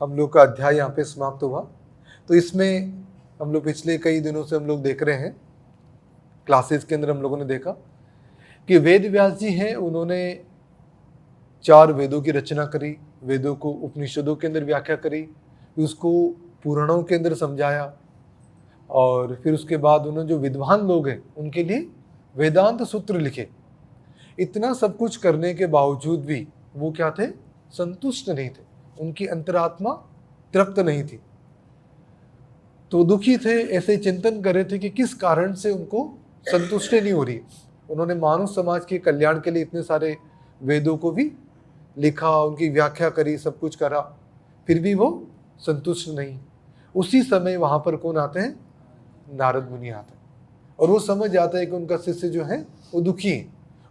हम लोग का अध्याय यहाँ पे समाप्त हुआ। तो इसमें हम लोग पिछले कई दिनों से हम लोग देख रहे हैं, क्लासेस के अंदर हम लोगों ने देखा कि वेद व्यास जी हैं, उन्होंने 4 वेदों की रचना करी, वेदों को उपनिषदों के अंदर व्याख्या करी, उसको पुराणों के अंदर समझाया, और फिर उसके बाद उन्होंने जो विद्वान लोग हैं उनके लिए वेदांत सूत्र लिखे। इतना सब कुछ करने के बावजूद भी वो क्या थे? संतुष्ट नहीं थे, उनकी अंतरात्मा तृप्त नहीं थी। तो दुखी थे, ऐसे चिंतन कर रहे थे कि किस कारण से उनको संतुष्टि नहीं हो रही। उन्होंने मानव समाज के कल्याण के लिए इतने सारे वेदों को भी लिखा, उनकी व्याख्या करी, सब कुछ करा, फिर भी वो संतुष्ट नहीं। उसी समय वहां पर कौन आते हैं? नारद मुनि आते हैं, और वो समझ जाता है कि उनका शिष्य जो है वो दुखी है,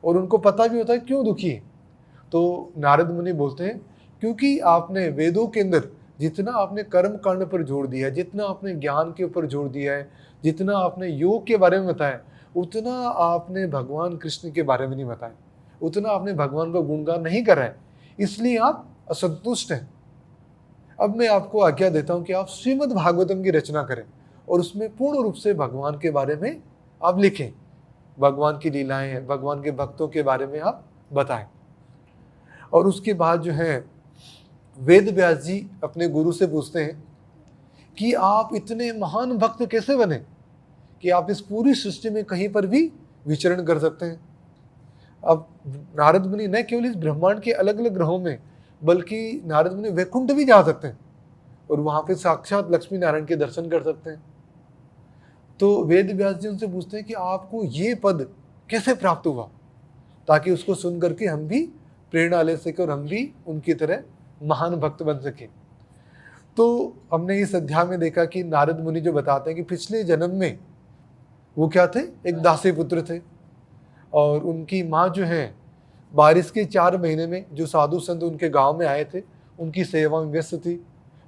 और उनको पता भी होता है क्यों दुखी है। तो नारद मुनि बोलते हैं, क्योंकि आपने वेदों के अंदर जितना आपने कर्म कांड पर जोर दिया है, जितना आपने ज्ञान के ऊपर जोर दिया है, जितना आपने योग के बारे में बताया, उतना आपने भगवान कृष्ण के बारे में नहीं बताया, उतना आपने भगवान का गुणगान नहीं करा है, इसलिए आप असंतुष्ट हैं। अब मैं आपको आज्ञा देता हूं कि आप श्रीमद् भागवतम की रचना करें और उसमें पूर्ण रूप से भगवान के बारे में आप लिखें, भगवान की लीलाएं, भगवान के भक्तों के बारे में आप बताएं। और उसके बाद जो है वेद व्यास जी अपने गुरु से पूछते हैं कि आप इतने महान भक्त कैसे बने कि आप इस पूरी सृष्टि में कहीं पर भी विचरण कर सकते हैं। अब नारद मुनि न केवल इस ब्रह्मांड के अलग अलग ग्रहों में, बल्कि नारद मुनि वैकुंठ भी जा सकते हैं और वहां पे साक्षात लक्ष्मी नारायण के दर्शन कर सकते हैं। तो वेद व्यास जी उनसे पूछते हैं कि आपको ये पद कैसे प्राप्त हुआ, ताकि उसको सुन करके हम भी प्रेरणा ले सके और हम भी उनकी तरह महान भक्त बन सके। तो हमने इस अध्याय में देखा कि नारद मुनि जो बताते हैं कि पिछले जन्म में वो क्या थे? एक दासी पुत्र थे, और उनकी माँ जो है बारिश के 4 महीने में जो साधु संत उनके गांव में आए थे उनकी सेवा में व्यस्त थी।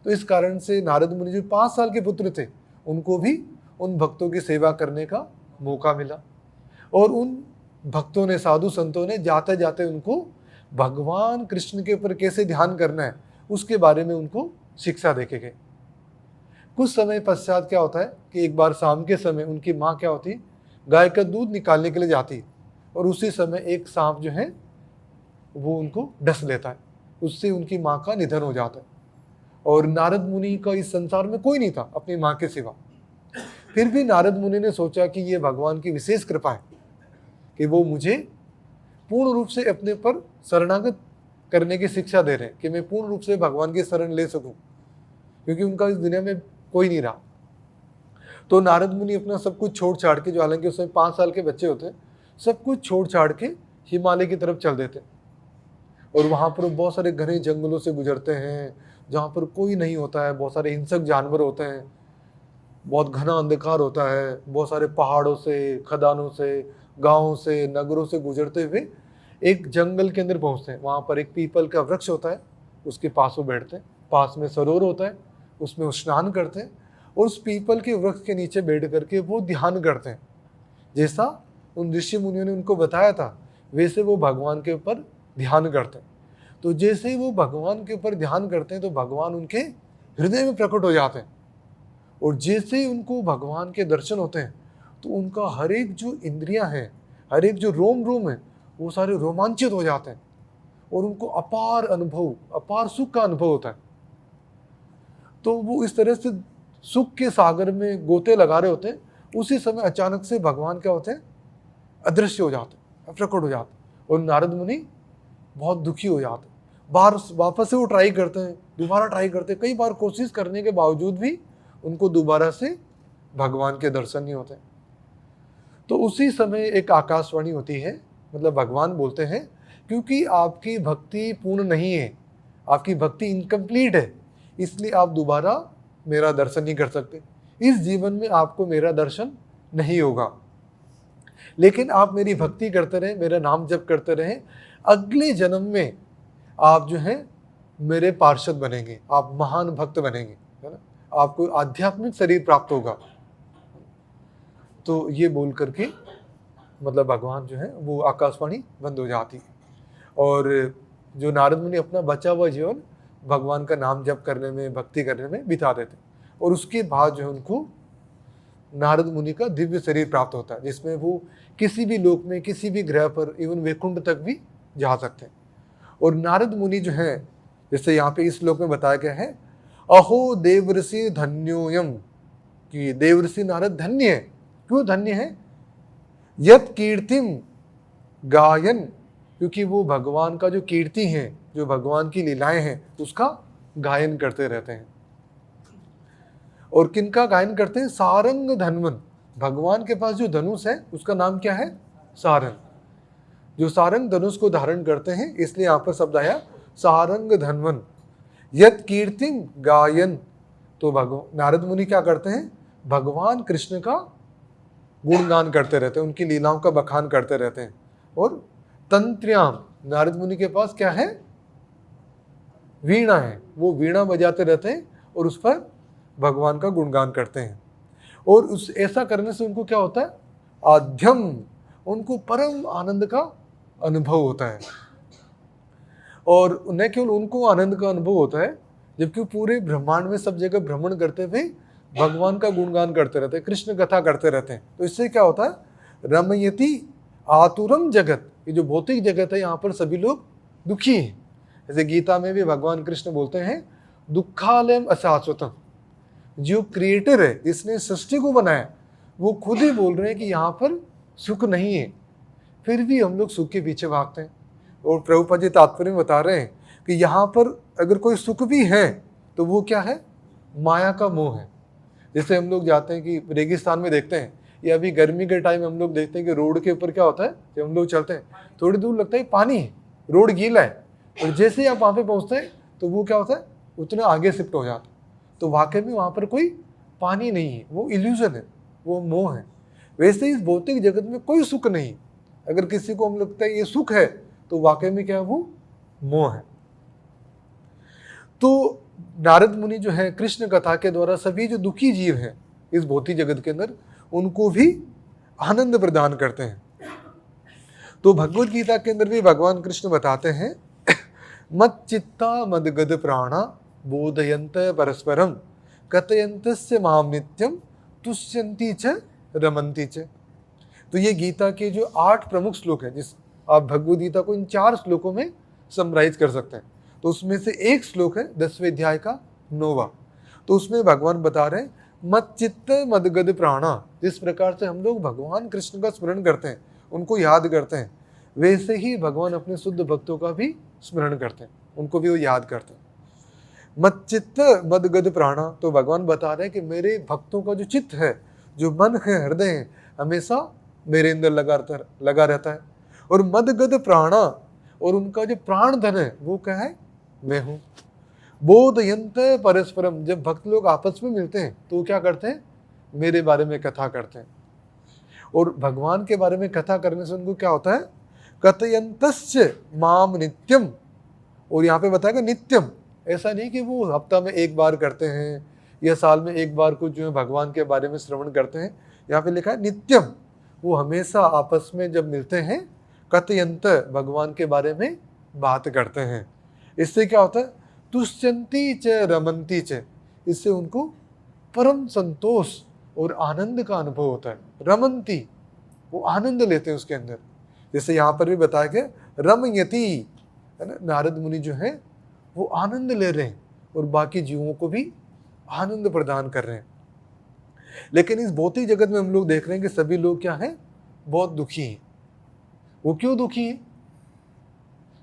तो इस कारण से नारद मुनि जो 5 साल के पुत्र थे उनको भी उन भक्तों की सेवा करने का मौका मिला, और उन भक्तों ने, साधु संतों ने जाते जाते उनको भगवान कृष्ण के ऊपर कैसे ध्यान करना है उसके बारे में उनको शिक्षा देके गए। कुछ समय पश्चात क्या होता है कि एक बार शाम के समय उनकी माँ क्या होती, गाय का दूध निकालने के लिए जाती, और उसी समय एक सांप जो है वो उनको डस लेता है, उससे उनकी माँ का निधन हो जाता है। और नारद मुनि का इस संसार में कोई नहीं था अपनी माँ के सिवा। फिर भी नारद मुनि ने सोचा कि ये भगवान की विशेष कृपा है कि वो मुझे पूर्ण रूप से अपने पर शरणागत करने की शिक्षा दे रहे हैं, कि मैं पूर्ण रूप से भगवान की शरण ले सकूं, क्योंकि उनका इस दुनिया में कोई नहीं रहा। तो नारद मुनि अपना सब कुछ छोड़ छाड़ के, जो हालांकि उसमें 5 साल के बच्चे होते हैं, सब कुछ छोड़ छाड़ के हिमालय की तरफ चल देते, और वहां पर बहुत सारे घने जंगलों से गुजरते हैं जहाँ पर कोई नहीं होता है, बहुत सारे हिंसक जानवर होते हैं, बहुत घना अंधकार होता है, बहुत सारे पहाड़ों से, खदानों से, गांवों से, नगरों से गुजरते हुए एक जंगल के अंदर पहुंचते हैं। वहां पर एक पीपल का वृक्ष होता है, उसके पास वो बैठते हैं, पास में सरोवर होता है, उसमें वो स्नान करते हैं, और उस पीपल के वृक्ष के नीचे बैठ करके वो ध्यान करते हैं। जैसा उन ऋषि मुनियों ने उनको बताया था वैसे वो भगवान के ऊपर ध्यान करते हैं। तो जैसे ही वो भगवान के ऊपर ध्यान करते हैं तो भगवान उनके हृदय में प्रकट हो जाते हैं, और जैसे ही उनको भगवान के दर्शन होते हैं तो उनका हर एक जो इंद्रियां हैं, हर एक जो रोम रोम है, वो सारे रोमांचित हो जाते हैं, और उनको अपार अनुभव, अपार सुख का अनुभव होता है। तो वो इस तरह से सुख के सागर में गोते लगा रहे होते हैं, उसी समय अचानक से भगवान क्या होते हैं? अदृश्य हो जाते हैं, प्रकट हो जाते हैं, और नारद मुनि बहुत दुखी हो जाते हैं। बार वापस से वो ट्राई करते हैं, दोबारा ट्राई करते हैं, कई बार कोशिश करने के बावजूद भी उनको दोबारा से भगवान के दर्शन नहीं होते। तो उसी समय एक आकाशवाणी होती है, मतलब भगवान बोलते हैं, क्योंकि आपकी भक्ति पूर्ण नहीं है, आपकी भक्ति इनकम्प्लीट है, इसलिए आप दोबारा मेरा दर्शन नहीं कर सकते, इस जीवन में आपको मेरा दर्शन नहीं होगा। लेकिन आप मेरी भक्ति करते रहें, मेरा नाम जप करते रहें, अगले जन्म में आप जो है मेरे पार्षद बनेंगे, आप महान भक्त बनेंगे, है ना, आपको आध्यात्मिक शरीर प्राप्त होगा। तो ये बोल करके मतलब भगवान जो है वो आकाशवाणी बंद हो जाती है, और जो नारद मुनि अपना बचा हुआ जीवन भगवान का नाम जप करने में, भक्ति करने में बिता देते हैं। और उसके बाद जो है उनको नारद मुनि का दिव्य शरीर प्राप्त होता है, जिसमें वो किसी भी लोक में, किसी भी ग्रह पर, इवन वैकुंठ तक भी जा सकते हैं। और नारद मुनि जो है, जैसे यहाँ पे इस श्लोक में बताया गया है, अहो देवर्षि धन्योयम, कि देवर्षि नारद धन्य है। क्यों धन्य है? यत कीर्तिम गायन, क्योंकि वो भगवान का जो कीर्ति है, जो भगवान की लीलाएं हैं, उसका गायन करते रहते हैं। और किनका गायन करते हैं? सारंग धन्वन, भगवान के पास जो धनुष है उसका नाम क्या है? सारंग। जो सारंग धनुष को धारण करते हैं, इसलिए यहां पर शब्द आया सारंग धन्वन। यत कीर्तिम गायन, तो नारद मुनि क्या करते हैं? भगवान कृष्ण का गुणगान करते रहते हैं, उनकी लीलाओं का बखान करते रहते हैं। और तंत्र्याम, नारद मुनि के पास क्या है? वीणा है, वो वीणा बजाते रहते हैं और उस पर भगवान का गुणगान करते हैं। और उस ऐसा करने से उनको क्या होता है? आध्यम, उनको परम आनंद का अनुभव होता है। और न केवल उनको आनंद का अनुभव होता है, जबकि पूरे ब्रह्मांड में सब जगह भ्रमण करते हुए भगवान का गुणगान करते रहते हैं, कृष्ण कथा करते रहते हैं। तो इससे क्या होता है? रमयति आतुरम जगत, ये जो भौतिक जगत है, यहाँ पर सभी लोग दुखी हैं। जैसे गीता में भी भगवान कृष्ण बोलते हैं, दुखालयम अशाश्वतम, जो क्रिएटर है, जिसने सृष्टि को बनाया, वो खुद ही बोल रहे हैं कि यहाँ पर सुख नहीं है, फिर भी हम लोग सुख के पीछे भागते हैं। और प्रभुपाद जी तात्पर्य में बता रहे हैं कि यहाँ पर अगर कोई सुख भी है तो वो क्या है? माया का मोह है। जैसे हम लोग जाते हैं कि रेगिस्तान में देखते हैं, या अभी गर्मी के टाइम हम लोग देखते हैं कि रोड के ऊपर क्या होता है, जब हम लोग चलते हैं थोड़ी दूर लगता है पानी है, रोड गीला है, और जैसे ही आप वहाँ पे पहुँचते हैं तो वो क्या होता है? उतना आगे शिफ्ट हो जाता है। तो वाकई में वहाँ पर कोई पानी नहीं है, वो इल्यूजन है, वो मोह है। वैसे ही इस भौतिक जगत में कोई सुख नहीं। अगर किसी को हम लगता है ये सुख है, तो वाकई में क्या है? वो मोह है। तो नारद मुनि जो है, कृष्ण कथा के द्वारा सभी जो दुखी जीव हैं इस भौतिक जगत के अंदर, उनको भी आनंद प्रदान करते हैं। तो भगवत गीता के अंदर भी भगवान कृष्ण बताते हैं, मत चित्ता मदगद प्राणा बोधयंत परस्परम कथयंतस्य माम नित्यम तुष्यन्ति च रमन्ति च। तो ये गीता के जो 8 प्रमुख श्लोक हैं, जिस आप भगवत गीता को इन 4 श्लोकों में समराइज कर सकते हैं। तो उसमें से एक श्लोक है 10वें अध्याय का 9वां। तो उसमें भगवान बता रहे हैं, मत चित्त मदगद प्राणा, जिस प्रकार से हम लोग भगवान कृष्ण का स्मरण करते हैं, उनको याद करते हैं, वैसे ही भगवान अपने शुद्ध भक्तों का भी स्मरण करते हैं, उनको भी वो याद करते हैं। मत चित्त मदगद प्राणा, तो भगवान बता रहे हैं कि मेरे भक्तों का जो चित्त है, जो मन है, हृदय है, हमेशा मेरे अंदर लगा रहता है। और मदगद प्राणा, और उनका जो प्राण धन है वो क्या है? मैं हूँ। बोधयंत परस्परम, जब भक्त लोग आपस में मिलते हैं तो वो क्या करते हैं? मेरे बारे में कथा करते हैं। और भगवान के बारे में कथा करने से उनको क्या होता है? कथयंतस्य माम नित्यम, और यहाँ पे बताएगा नित्यम। ऐसा नहीं कि वो हफ्ता में एक बार करते हैं या साल में एक बार कुछ जो है भगवान के बारे में श्रवण करते हैं। यहाँ पे लिखा है नित्यम, वो हमेशा आपस में जब मिलते हैं कथयंत, भगवान के बारे में बात करते हैं। इससे क्या होता है? तुष्यन्ति च रमन्ति च, इससे उनको परम संतोष और आनंद का अनुभव होता है। रमन्ति, वो आनंद लेते हैं उसके अंदर। जैसे यहाँ पर भी बताया गया रमयति, है ना, नारद मुनि जो है वो आनंद ले रहे हैं और बाकी जीवों को भी आनंद प्रदान कर रहे हैं। लेकिन इस भौतिक जगत में हम लोग देख रहे हैं कि सभी लोग क्या हैं? बहुत दुखी हैं। वो क्यों दुखी हैं?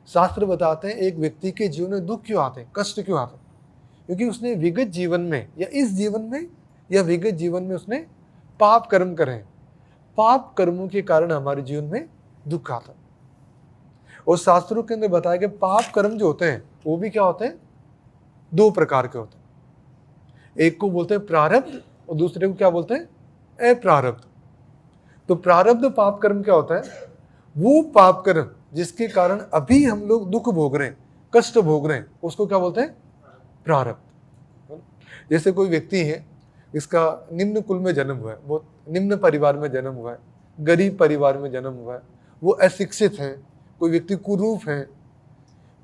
शास्त्र बताते हैं एक व्यक्ति के जीवन में दुख क्यों आते हैं, कष्ट क्यों आते हैं? क्योंकि उसने विगत जीवन में या इस जीवन में या विगत जीवन में उसने पाप कर्म करे हैं। पाप कर्मों के कारण हमारे जीवन में दुख आता है। और शास्त्रों के अंदर बताया गया पाप कर्म जो होते हैं वो भी क्या होते हैं? 2 प्रकार के होते हैं। एक को बोलते हैं प्रारब्ध और दूसरे को क्या बोलते हैं? अप्रारब्ध। तो प्रारब्ध पाप कर्म क्या होता है? वो पाप कर्म जिसके कारण अभी हम लोग दुख भोग रहे हैं, कष्ट भोग रहे हैं, उसको क्या बोलते हैं? प्रारब्ध। जैसे कोई व्यक्ति है, इसका निम्न कुल में जन्म हुआ है, बहुत निम्न परिवार में जन्म हुआ है, गरीब परिवार में जन्म हुआ है, वो अशिक्षित है, कोई व्यक्ति कुरूप है,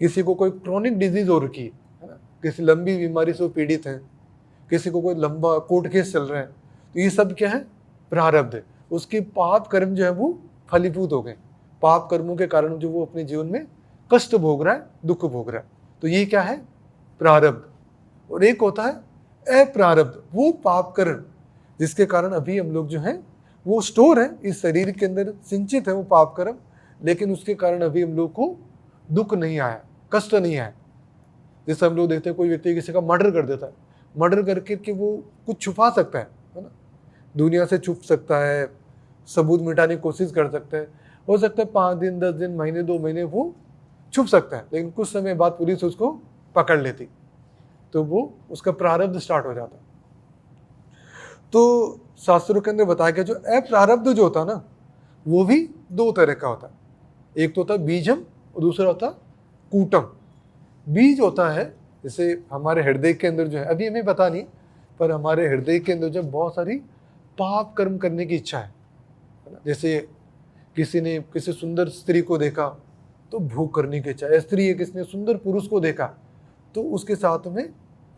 किसी को कोई क्रोनिक डिजीज हो रखी है ना, किसी लंबी बीमारी से वो पीड़ित हैं, किसी को कोई लंबा कोर्ट केस चल रहा है, तो ये सब क्या है? प्रारब्ध है। उसके पाप कर्म जो है वो फलीभूत हो गए। पाप कर्मों के कारण जो वो अपने जीवन में कष्ट भोग रहा है, दुख भोग रहा है, तो ये क्या है? प्रारब्ध। और एक होता है अप्रारब्ध, वो पाप कर्म जिसके कारण अभी हम लोग जो है वो स्टोर है इस शरीर के अंदर, सिंचित है वो पाप कर्म, लेकिन उसके कारण अभी हम लोग को दुख नहीं आया, कष्ट नहीं आया। जैसे हम लोग देखते हैं कोई व्यक्ति किसी का मर्डर कर देता है, मर्डर करके कि वो कुछ छुपा सकता है ना, दुनिया से छुप सकता है, सबूत मिटाने की कोशिश कर सकता है, हो सकता है 5 दिन 10 दिन महीने 2 महीने वो छुप सकता है, लेकिन कुछ समय बाद पुलिस उसको पकड़ लेती, तो वो उसका प्रारब्ध स्टार्ट हो जाता है। तो शास्त्रों के अंदर बताया गया जो अप्रारब्ध जो होता है ना, वो भी 2 तरह का होता है। एक तो होता है बीजम और दूसरा होता है कूटम। बीज होता है जैसे हमारे हृदय के अंदर जो है, अभी हमें पता नहीं, पर हमारे हृदय के अंदर जो बहुत सारी पाप कर्म करने की इच्छा है ना। जैसे किसी ने किसी सुंदर स्त्री को देखा तो भोग करने की इच्छा, स्त्री है किसी ने सुंदर पुरुष को देखा तो उसके साथ में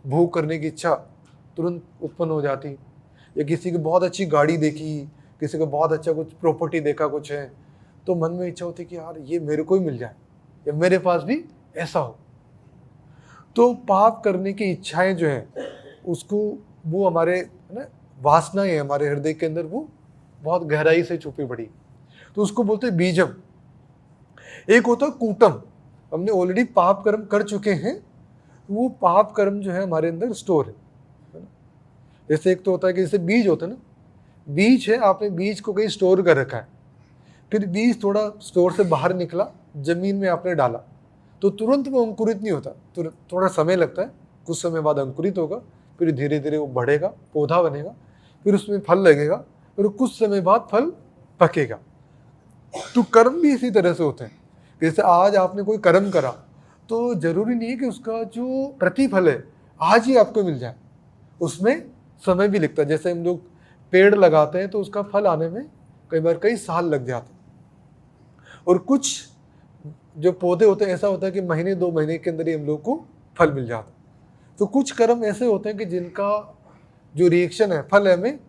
भोग करने की इच्छा तुरंत उत्पन्न हो जाती। या किसी की बहुत अच्छी गाड़ी देखी, किसी को बहुत अच्छा कुछ प्रॉपर्टी देखा कुछ है, तो मन में इच्छा होती कि यार ये मेरे को ही मिल जाए या मेरे पास भी ऐसा हो। तो पाप करने की इच्छाएं जो है उसको, वो हमारे ना वासनाएं है हमारे हृदय के अंदर, वो बहुत गहराई से छुपी पड़ी, तो उसको बोलते हैं बीजम। एक होता है कूटम, हमने ऑलरेडी पाप कर्म कर चुके हैं, वो पाप कर्म जो है हमारे अंदर स्टोर है ना। जैसे एक तो होता है कि जैसे बीज होता है ना, बीज है, आपने बीज को कहीं स्टोर कर रखा है, फिर बीज थोड़ा स्टोर से बाहर निकला, जमीन में आपने डाला, तो तुरंत वो अंकुरित नहीं होता, थोड़ा समय लगता है, कुछ समय बाद अंकुरित होगा, फिर धीरे धीरे वो बढ़ेगा, पौधा बनेगा, फिर उसमें फल लगेगा, फिर कुछ समय बाद फल पकेगा। तो कर्म भी इसी तरह से होते हैं। जैसे आज आपने कोई कर्म करा तो जरूरी नहीं है कि उसका जो प्रतिफल है आज ही आपको मिल जाए, उसमें समय भी लगता है। जैसे हम लोग पेड़ लगाते हैं तो उसका फल आने में कई बार कई साल लग जाते हैं, और कुछ जो पौधे होते हैं ऐसा होता है कि महीने 2 महीने के अंदर ही हम लोग को फल मिल जाता है। तो कुछ कर्म ऐसे होते हैं कि जिनका जो रिएक्शन है, फल है, हमें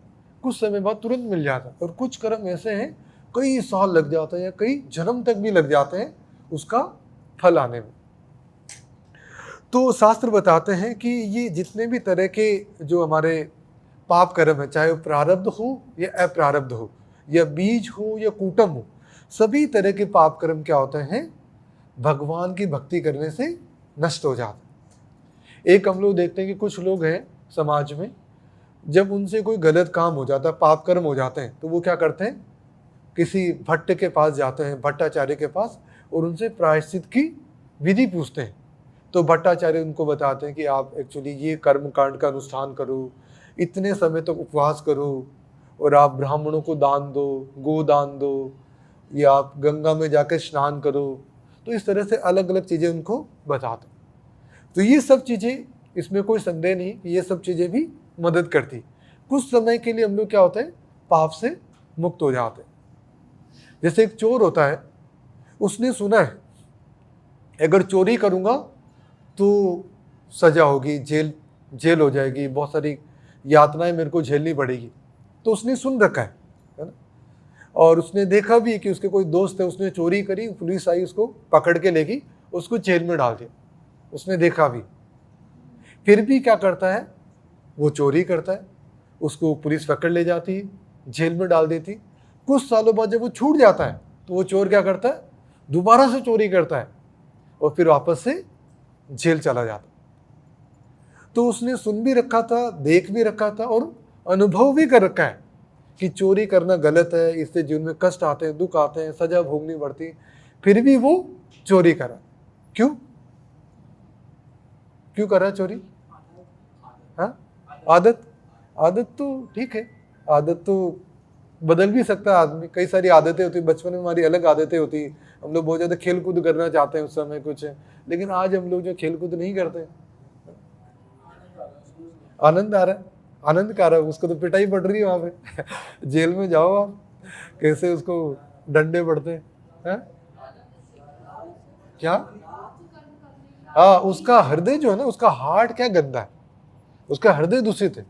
कुछ समय बाद तुरंत मिल जाता है, और कुछ कर्म ऐसे हैं कई साल लग जाते हैं या कई जन्म तक भी लग जाते हैं उसका फल आने में। तो शास्त्र बताते हैं कि ये जितने भी तरह के जो हमारे पाप कर्म है, चाहे वो प्रारब्ध हो या अप्रारब्ध हो, या बीज हो या कूटम हो, सभी तरह के पाप कर्म क्या होते हैं? भगवान की भक्ति करने से नष्ट हो जाते हैं। एक हम लोग देखते हैं कि कुछ लोग हैं समाज में, जब उनसे कोई गलत काम हो जाता है, पाप कर्म हो जाते हैं, तो वो क्या करते हैं? किसी भट्ट के पास जाते हैं, भट्टाचार्य के पास, और उनसे प्रायश्चित की विधि पूछते हैं। तो भट्टाचार्य उनको बताते हैं कि आप एक्चुअली ये कर्म कांड का अनुष्ठान करो, इतने समय तक उपवास करो, और आप ब्राह्मणों को दान दो, गोदान दो, या आप गंगा में जाकर स्नान करो। तो इस तरह से अलग अलग चीज़ें उनको बताते। तो ये सब चीज़ें, इसमें कोई संदेह नहीं कि ये सब चीज़ें भी मदद करती। कुछ समय के लिए हम लोग क्या होते हैं? पाप से मुक्त हो जाते हैं। जैसे एक चोर होता है, उसने सुना है अगर चोरी करूंगा तो सजा होगी, जेल हो जाएगी, बहुत सारी यातनाएं मेरे को झेलनी पड़ेगी, तो उसने सुन रखा है ना। और उसने देखा भी कि उसके कोई दोस्त है, उसने चोरी करी, पुलिस आई, उसको पकड़ के ले गई, उसको जेल में डाल दिया, उसने देखा भी। फिर भी क्या करता है? वो चोरी करता है, उसको पुलिस पकड़ ले जाती है, जेल में डाल देती। कुछ सालों बाद जब वो छूट जाता है तो वो चोर क्या करता है? दोबारा से चोरी करता है और फिर वापस से जेल चला जाता। तो उसने सुन भी रखा था, देख भी रखा था, और अनुभव भी कर रखा है कि चोरी करना गलत है, इससे जीवन में कष्ट आते हैं, दुख आते हैं, सजा भोगनी पड़ती, फिर भी वो चोरी करा। क्यों करा चोरी? हाँ, आदत तो ठीक है, आदत तो बदल भी सकता है आदमी। कई सारी आदतें होती, बचपन में हमारी अलग आदतें होती, हम लोग बहुत ज़्यादा खेल कूद करना चाहते हैं उस समय कुछ, लेकिन आज हम लोग जो खेल कूद नहीं करते, आनंद आ रहा है, आनंद का रहा है, उसको तो पिटाई पड़ रही है वहाँ पे जेल में जाओ आप, कैसे उसको डंडे पड़ते हैं। क्या? हाँ, उसका हृदय जो है ना, उसका हार्ट क्या गंदा है, उसका हृदय दूषित है,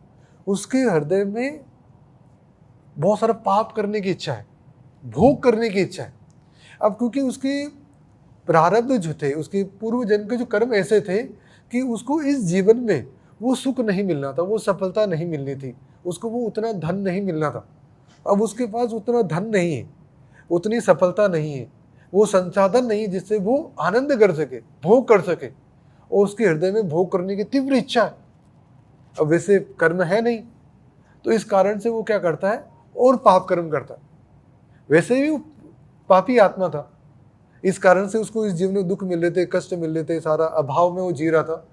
उसके हृदय में बहुत सारा पाप करने की इच्छा है, भोग करने की इच्छा है। अब क्योंकि उसके प्रारब्ध जो थे, उसके पूर्व जन्म के जो कर्म ऐसे थे कि उसको इस जीवन में वो सुख नहीं मिलना था, वो सफलता नहीं मिलनी थी, उसको वो उतना धन नहीं मिलना था। अब उसके पास उतना धन नहीं है, उतनी सफलता नहीं है, वो संसाधन नहीं जिससे वो आनंद कर सके, भोग कर सके, और उसके हृदय में भोग करने की तीव्र इच्छा है। अब वैसे कर्म है नहीं, तो इस कारण से वो क्या करता है, और पाप कर्म करता है। वैसे भी वो पापी आत्मा था, इस कारण से उसको इस जीवन में दुख मिल रहे थे, कष्ट मिल रहे थे, सारा अभाव में वो जी रहा था,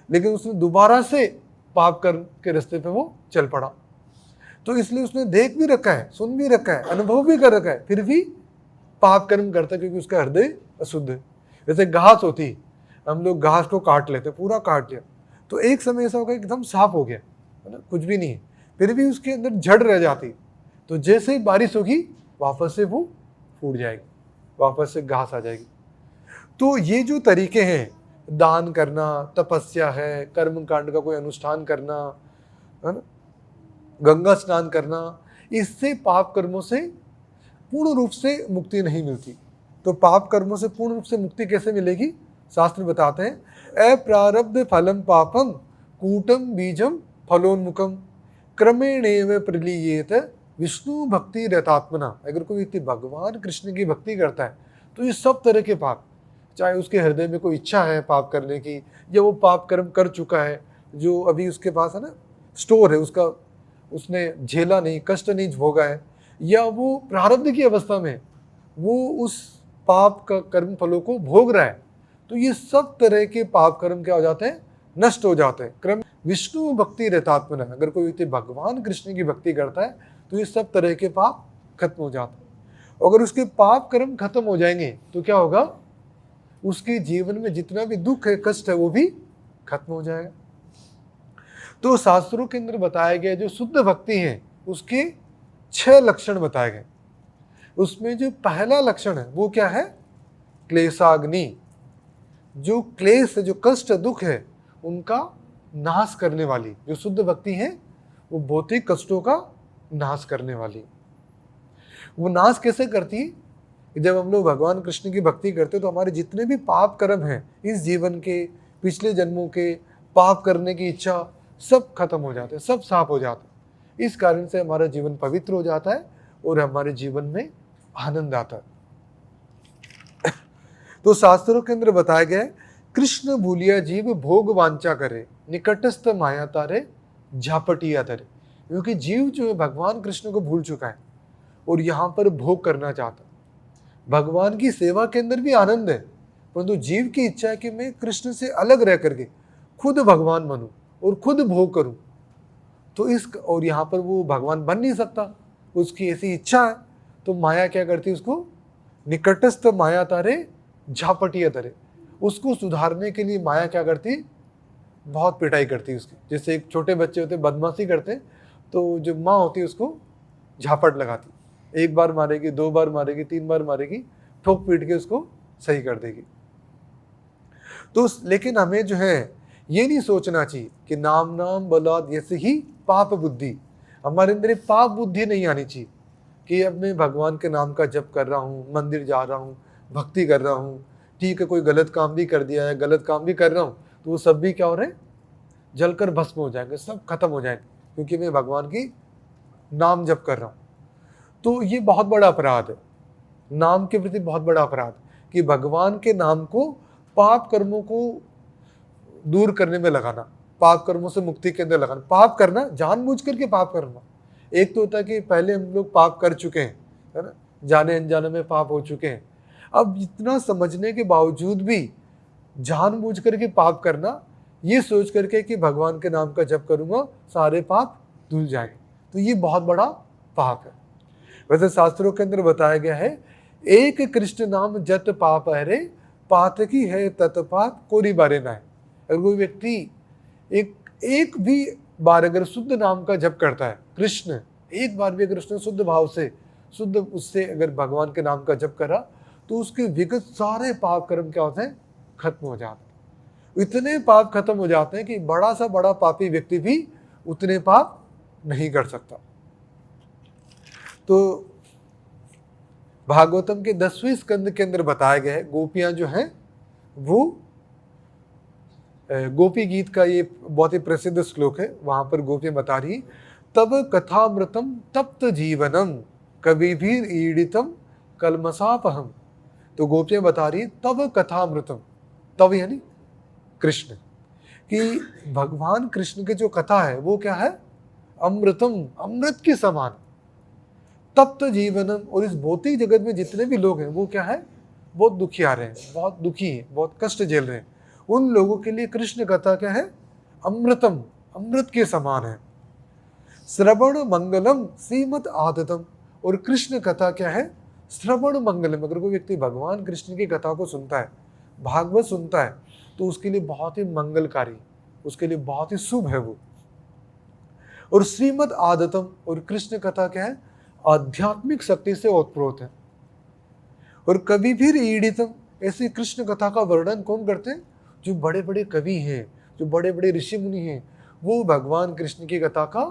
लेकिन उसने दोबारा से पाप कर्म के रास्ते पे वो चल पड़ा। तो इसलिए उसने देख भी रखा है, सुन भी रखा है, अनुभव भी कर रखा है, फिर भी पाप कर्म करता है, क्योंकि उसका हृदय अशुद्ध है। जैसे घास होती, हम लोग घास को काट लेते, पूरा काट लिया, तो एक समय ऐसा होगा एकदम साफ हो गया है ना, कुछ भी नहीं है, फिर भी उसके अंदर जड़ रह जाती, तो जैसे ही बारिश होगी वापस से वो फूट जाएगी, वापस से घास आ जाएगी। तो ये जो तरीके हैं, दान करना, तपस्या है, कर्म कांड का कोई अनुष्ठान करना, है ना, गंगा स्नान करना, इससे पाप कर्मों से पूर्ण रूप से मुक्ति नहीं मिलती। तो पाप कर्मों से पूर्ण रूप से मुक्ति कैसे मिलेगी? शास्त्र बताते हैं, अप्रारब्ध फलम पापम कूटम बीजम फलोन्मुखम क्रमेणेव प्रलीयेत विष्णु भक्ति रतात्मना। अगर कोई व्यक्ति भगवान कृष्ण की भक्ति करता है तो ये सब तरह के पाप, चाहे उसके हृदय में कोई इच्छा है पाप करने की, या वो पाप कर्म कर चुका है जो अभी उसके पास है ना स्टोर है, उसका उसने झेला नहीं, कष्ट नहीं भोगा है, या वो प्रारब्ध की अवस्था में वो उस पाप का कर्म फलों को भोग रहा है, तो ये सब तरह के पाप कर्म क्या हो जाते हैं? नष्ट हो जाते हैं। क्रम विष्णु भक्ति रतात्मना। अगर कोई व्यक्ति भगवान कृष्ण की भक्ति करता है तो ये सब तरह के पाप खत्म हो जाते हैं। अगर उसके पाप कर्म खत्म हो जाएंगे तो क्या होगा? उसके जीवन में जितना भी दुख है, कष्ट है, वो भी खत्म हो जाएगा। तो शास्त्रों के अंदर बताया गया जो शुद्ध भक्ति है उसके 6 लक्षण बताए गए। उसमें जो पहला लक्षण है वो क्या है? क्लेशाग्नि। जो क्लेश है, जो कष्ट दुख है, उनका नाश करने वाली जो शुद्ध भक्ति है वो भौतिक कष्टों का नाश करने वाली। वो नाश कैसे करती है? जब हम लोग भगवान कृष्ण की भक्ति करते हैं तो हमारे जितने भी पाप कर्म हैं, इस जीवन के, पिछले जन्मों के पाप करने की इच्छा, सब खत्म हो जाते हैं, सब साफ हो जाते हैं। इस कारण से हमारा जीवन पवित्र हो जाता है और हमारे जीवन में आनंद आता है। तो शास्त्रों के अंदर बताया गया है, कृष्ण भूलिया जीव भोग वांछा करे, निकटस्थ माया तारे झापटिया धरे। क्योंकि जीव जो है भगवान कृष्ण को भूल चुका है और यहाँ पर भोग करना चाहता है। भगवान की सेवा के अंदर भी आनंद है, परंतु जीव की इच्छा है कि मैं कृष्ण से अलग रह करके खुद भगवान बनूं और खुद भोग करूं। तो और यहाँ पर वो भगवान बन नहीं सकता, उसकी ऐसी इच्छा है। तो माया क्या करती है? उसको निकटस्थ माया तारे झापटिया धरे। उसको सुधारने के लिए माया क्या करती? बहुत पिटाई करती है उसकी। जैसे एक छोटे बच्चे होते बदमाशी करते, तो जो माँ होती है उसको झापट लगाती, 1 बार मारेगी, 2 बार मारेगी, 3 बार मारेगी, ठोक पीट के उसको सही कर देगी। तो लेकिन हमें जो है ये नहीं सोचना चाहिए कि नाम नाम बलाद ऐसे ही पाप बुद्धि, हमारे अंदर पाप बुद्धि नहीं आनी चाहिए कि अब मैं भगवान के नाम का जप कर रहा हूँ, मंदिर जा रहा हूँ, भक्ति कर रहा हूँ, ठीक है, कोई गलत काम भी कर दिया है, गलत काम भी कर रहा हूँ, तो वो सब भी क्या हो रहे हैं? जलकर भस्म हो जाएंगे, सब खत्म हो जाएंगे, क्योंकि मैं भगवान की नाम जप कर रहा हूँ। तो ये बहुत बड़ा अपराध है, नाम के प्रति बहुत बड़ा अपराध, कि भगवान के नाम को पाप कर्मों को दूर करने में लगाना, पाप कर्मों से मुक्ति के अंदर लगाना। पाप करना जानबूझ करके पाप करना, एक तो होता है कि पहले हम लोग पाप कर चुके हैं, है ना, जाने अनजाने में पाप हो चुके हैं, अब इतना समझने के बावजूद भी जानबूझ करके पाप करना, ये सोच करके कि भगवान के नाम का जप करूंगा सारे पाप धुल जाएंगे, तो ये बहुत बड़ा पाप है। वैसे शास्त्रों के अंदर बताया गया है, एक कृष्ण नाम जत पाप हरे, पातकी है तत्पात कोरी बारे ना है। अगर कोई व्यक्ति एक भी बार अगर शुद्ध नाम का जप करता है, कृष्ण एक बार भी अगर उसने शुद्ध भाव से, शुद्ध उससे अगर भगवान के नाम का जप करा, तो उसके विगत सारे पाप कर्म क्या होते हैं? खत्म हो जाते हैं। इतने पाप खत्म हो जाते हैं कि बड़ा सा बड़ा पापी व्यक्ति भी उतने पाप नहीं कर सकता। तो भागवतम के 10वें स्कंद के अंदर बताया गया है, गोपियां जो हैं वो गोपी गीत का ये बहुत ही प्रसिद्ध श्लोक है। वहां पर गोपियां बता रही, तब कथामृतम तप्त जीवनम कवि भी ईडितम कलमसापहम। तो गोपियां बता रही तब कथामृतम, तब यानी कृष्ण, कि भगवान कृष्ण की जो कथा है वो क्या है, अमृतम, अमृत के समान। तप्त जीवनम, और इस भौतिक जगत में जितने भी लोग हैं वो क्या है, बहुत दुखी आ रहे हैं, बहुत दुखी हैं, बहुत कष्ट झेल रहे हैं, उन लोगों के लिए कृष्ण कथा क्या है, अमृतम, अमृत के समान है। श्रवण मंगलम श्रीमद आदतम, और कृष्ण कथा क्या है, श्रवण मंगलम। अगर कोई व्यक्ति भगवान कृष्ण की कथा को सुनता है, भागवत सुनता है, तो उसके लिए बहुत ही मंगलकारी, उसके लिए बहुत ही शुभ है वो। और श्रीमद आदतम, और कृष्ण कथा क्या है, आध्यात्मिक शक्ति से ओतप्रोत है। और कवि भी ईडितम, ऐसी कृष्ण कथा का वर्णन कौन करते हैं, जो बड़े बड़े कवि हैं, जो बड़े बड़े ऋषि मुनि हैं, वो भगवान कृष्ण की कथा का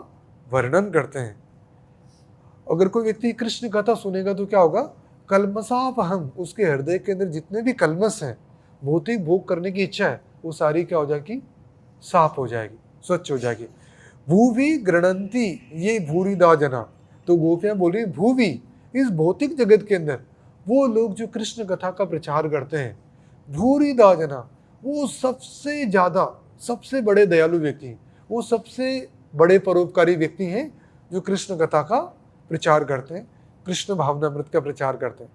वर्णन करते हैं। अगर कोई व्यक्ति कृष्ण कथा सुनेगा तो क्या होगा, कलमसापहम, उसके हृदय के अंदर जितने भी कलमस हैं, भौतिक भोग करने की इच्छा है, वो सारी क्या हो जाएगी, साफ हो जाएगी, स्वच्छ हो जाएगी। भूवि गृणंती ये भूरिदा जना, तो गोपियां बोल रही भूवि, इस भौतिक जगत के अंदर वो लोग जो कृष्ण कथा का प्रचार करते हैं, भूरिदा जना, वो सबसे ज्यादा, सबसे बड़े दयालु व्यक्ति हैं, वो सबसे बड़े परोपकारी व्यक्ति हैं जो कृष्ण कथा का प्रचार करते हैं, कृष्ण भावनामृत का प्रचार करते हैं।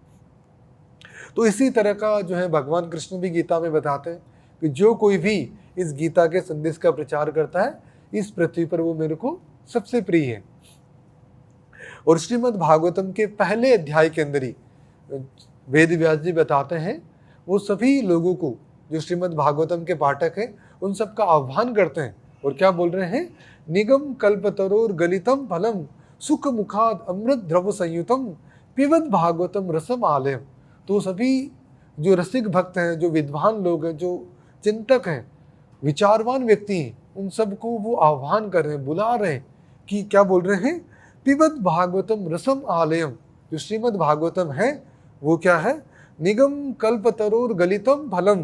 तो इसी तरह का जो है भगवान कृष्ण भी गीता में बताते हैं कि जो कोई भी इस गीता के संदेश का प्रचार करता है, इस पृथ्वी पर वो मेरे को सबसे प्रिय है। और श्रीमद् भागवतम के पहले अध्याय के अंदर ही वेद व्यास जी बताते हैं, वो सभी लोगों को जो श्रीमद् भागवतम के पाठक हैं उन सबका आह्वान करते हैं, और क्या बोल रहे हैं, निगम कल्पतरोर गलितम फलम सुख मुखाद अमृत द्रव संयुतम पिबत भागवतम रसम आलयम। तो सभी जो रसिक भक्त हैं, जो विद्वान लोग हैं, जो चिंतक हैं, विचारवान व्यक्ति हैं, उन सबको वो आह्वान कर रहे हैं, बुला रहे हैं कि क्या बोल रहे हैं, पिबत भागवतम रसम आलयम। जो श्रीमद् भागवतम है वो क्या है, निगम कल्पतरोर गलितम फलम,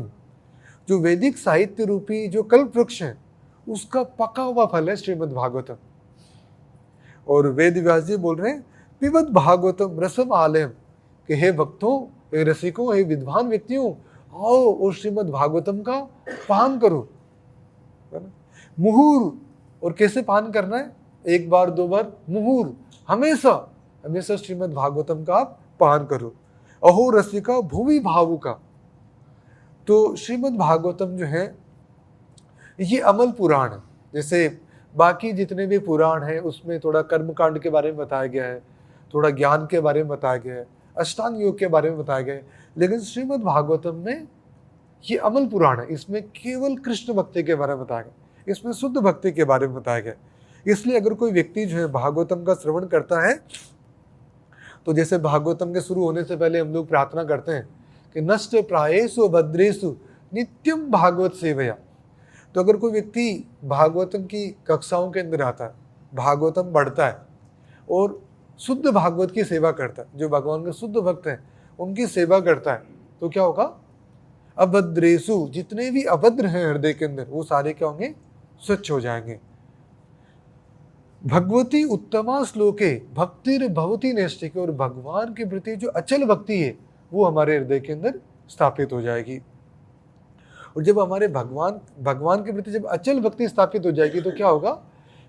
जो वैदिक साहित्य रूपी जो कल्प वृक्ष है उसका पका हुआ फल है श्रीमद् भागवतम। और वेद व्यास जी बोल रहे हैं पिबत भागवतम रसम आलयम, कि हे भक्तों, हे रसिकों, हे विद्वान व्यक्तियों, आओ और श्रीमद् भागवतम का पान करो। मुहूर, और कैसे पान करना है, एक बार दो बार, मुहूर, हमेशा हमेशा श्रीमद् भागवतम का आप पान करो। अहो रसिका भूमि भावुका, तो श्रीमद् भागवतम जो है ये अमल पुराण है। जैसे बाकी जितने भी पुराण हैं उसमें थोड़ा कर्मकांड के बारे में बताया गया है, थोड़ा ज्ञान के बारे में बताया गया है, अष्टांग योग के बारे में बताया गया है, लेकिन श्रीमद् भागवतम में ये अमल पुराण है, इसमें केवल कृष्ण भक्ति के बारे में बताया गया, इसमें शुद्ध भक्ति के बारे में बताया गया। इसलिए अगर कोई व्यक्ति जो है भागवतम का श्रवण करता है, तो जैसे भागवतम के शुरू होने से पहले हम लोग प्रार्थना करते हैं कि नष्ट प्रायेषु भद्रेषु नित्यम भागवत सेवया। तो अगर कोई व्यक्ति भागवतम की कक्षाओं के अंदर आता है, भागवतम पढ़ता है और शुद्ध भागवत की सेवा करता है, जो भगवान के शुद्ध भक्त हैं उनकी सेवा करता है, तो क्या होगा, अभद्रेषु, जितने भी अभद्र हैं हृदय के अंदर वो सारे क्या होंगे, स्वच्छ हो जाएंगे। भगवती उत्तमा श्लोके भक्तिर भवती नैष्ठिके, और भगवान के प्रति जो अचल भक्ति है वो हमारे हृदय के अंदर स्थापित हो जाएगी। और जब हमारे भगवान के प्रति जब अचल भक्ति स्थापित हो जाएगी तो क्या होगा,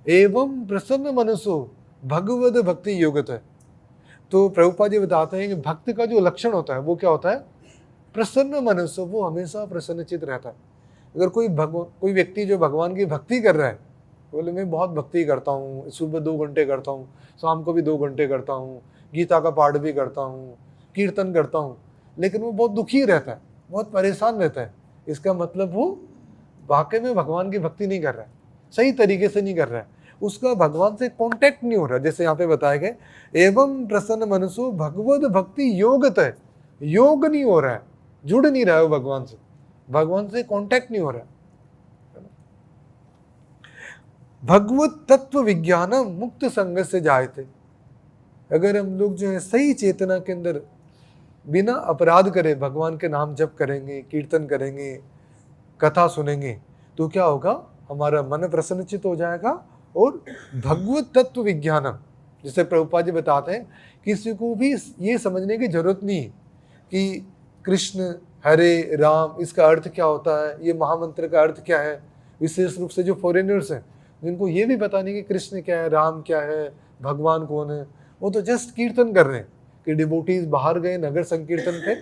एवं प्रसन्न मनसो भगवद भक्ति योगत है। तो प्रभुपाद जी बताते हैं कि भक्त का जो लक्षण होता है वो क्या होता है, प्रसन्न मनसो, वो हमेशा प्रसन्नचित रहता है। अगर कोई व्यक्ति जो भगवान की भक्ति कर रहा है, बोले मैं बहुत भक्ति करता हूँ, सुबह 2 घंटे करता हूँ, शाम को भी 2 घंटे करता हूँ, गीता का पाठ भी करता हूँ, कीर्तन करता हूँ, लेकिन वो बहुत दुखी रहता है, बहुत परेशान रहता है, इसका मतलब वो वाकई में भगवान की भक्ति नहीं कर रहा है, सही तरीके से नहीं कर रहा है, उसका भगवान से कांटेक्ट नहीं हो रहा। जैसे यहाँ पे बताया गया, एवं प्रसन्न मनसो भगवद भक्ति योगत है, योग नहीं हो रहा है, जुड़ नहीं रहा है भगवान से कांटेक्ट नहीं हो रहा है। भगवत तत्व विज्ञानम मुक्त संग से जायते। अगर हम लोग जो है सही चेतना के अंदर बिना अपराध करे भगवान के नाम जप करेंगे, कीर्तन करेंगे, कथा सुनेंगे, तो क्या होगा, हमारा मन प्रसन्नचित हो जाएगा। और भगवत तत्व विज्ञानम, जिसे प्रभुपाद जी बताते हैं, किसी को भी ये समझने की जरूरत नहीं है कि कृष्ण हरे राम इसका अर्थ क्या होता है, ये महामंत्र का अर्थ क्या है। विशेष रूप से जो फॉरेनर्स हैं, जिनको ये भी पता नहीं कि कृष्ण क्या है, राम क्या है, भगवान कौन है, वो तो जस्ट कीर्तन कर रहे हैं। कि डिवोटीज बाहर गए नगर संकीर्तन पे,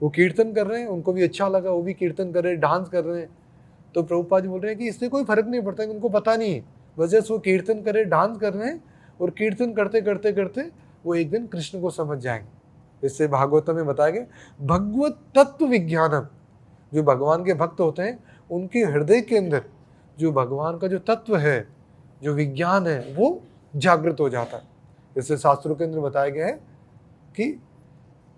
वो कीर्तन कर रहे हैं, उनको भी अच्छा लगा, वो भी कीर्तन कर रहे हैं, डांस कर रहे हैं। तो प्रभुपाद जी बोल रहे हैं कि इससे कोई फर्क नहीं पड़ता, उनको पता नहीं है, वजह वो कीर्तन कर रहे, डांस कर रहे हैं, और कीर्तन करते करते करते वो एक दिन कृष्ण को समझ जाएंगे। इससे भागवत में बताया गया भगवत तत्व विज्ञानम, जो भगवान के भक्त होते हैं उनके हृदय के अंदर जो भगवान का जो तत्व है, जो विज्ञान है, वो जागृत हो जाता है। इससे शास्त्रों के अंदर बताया गया है कि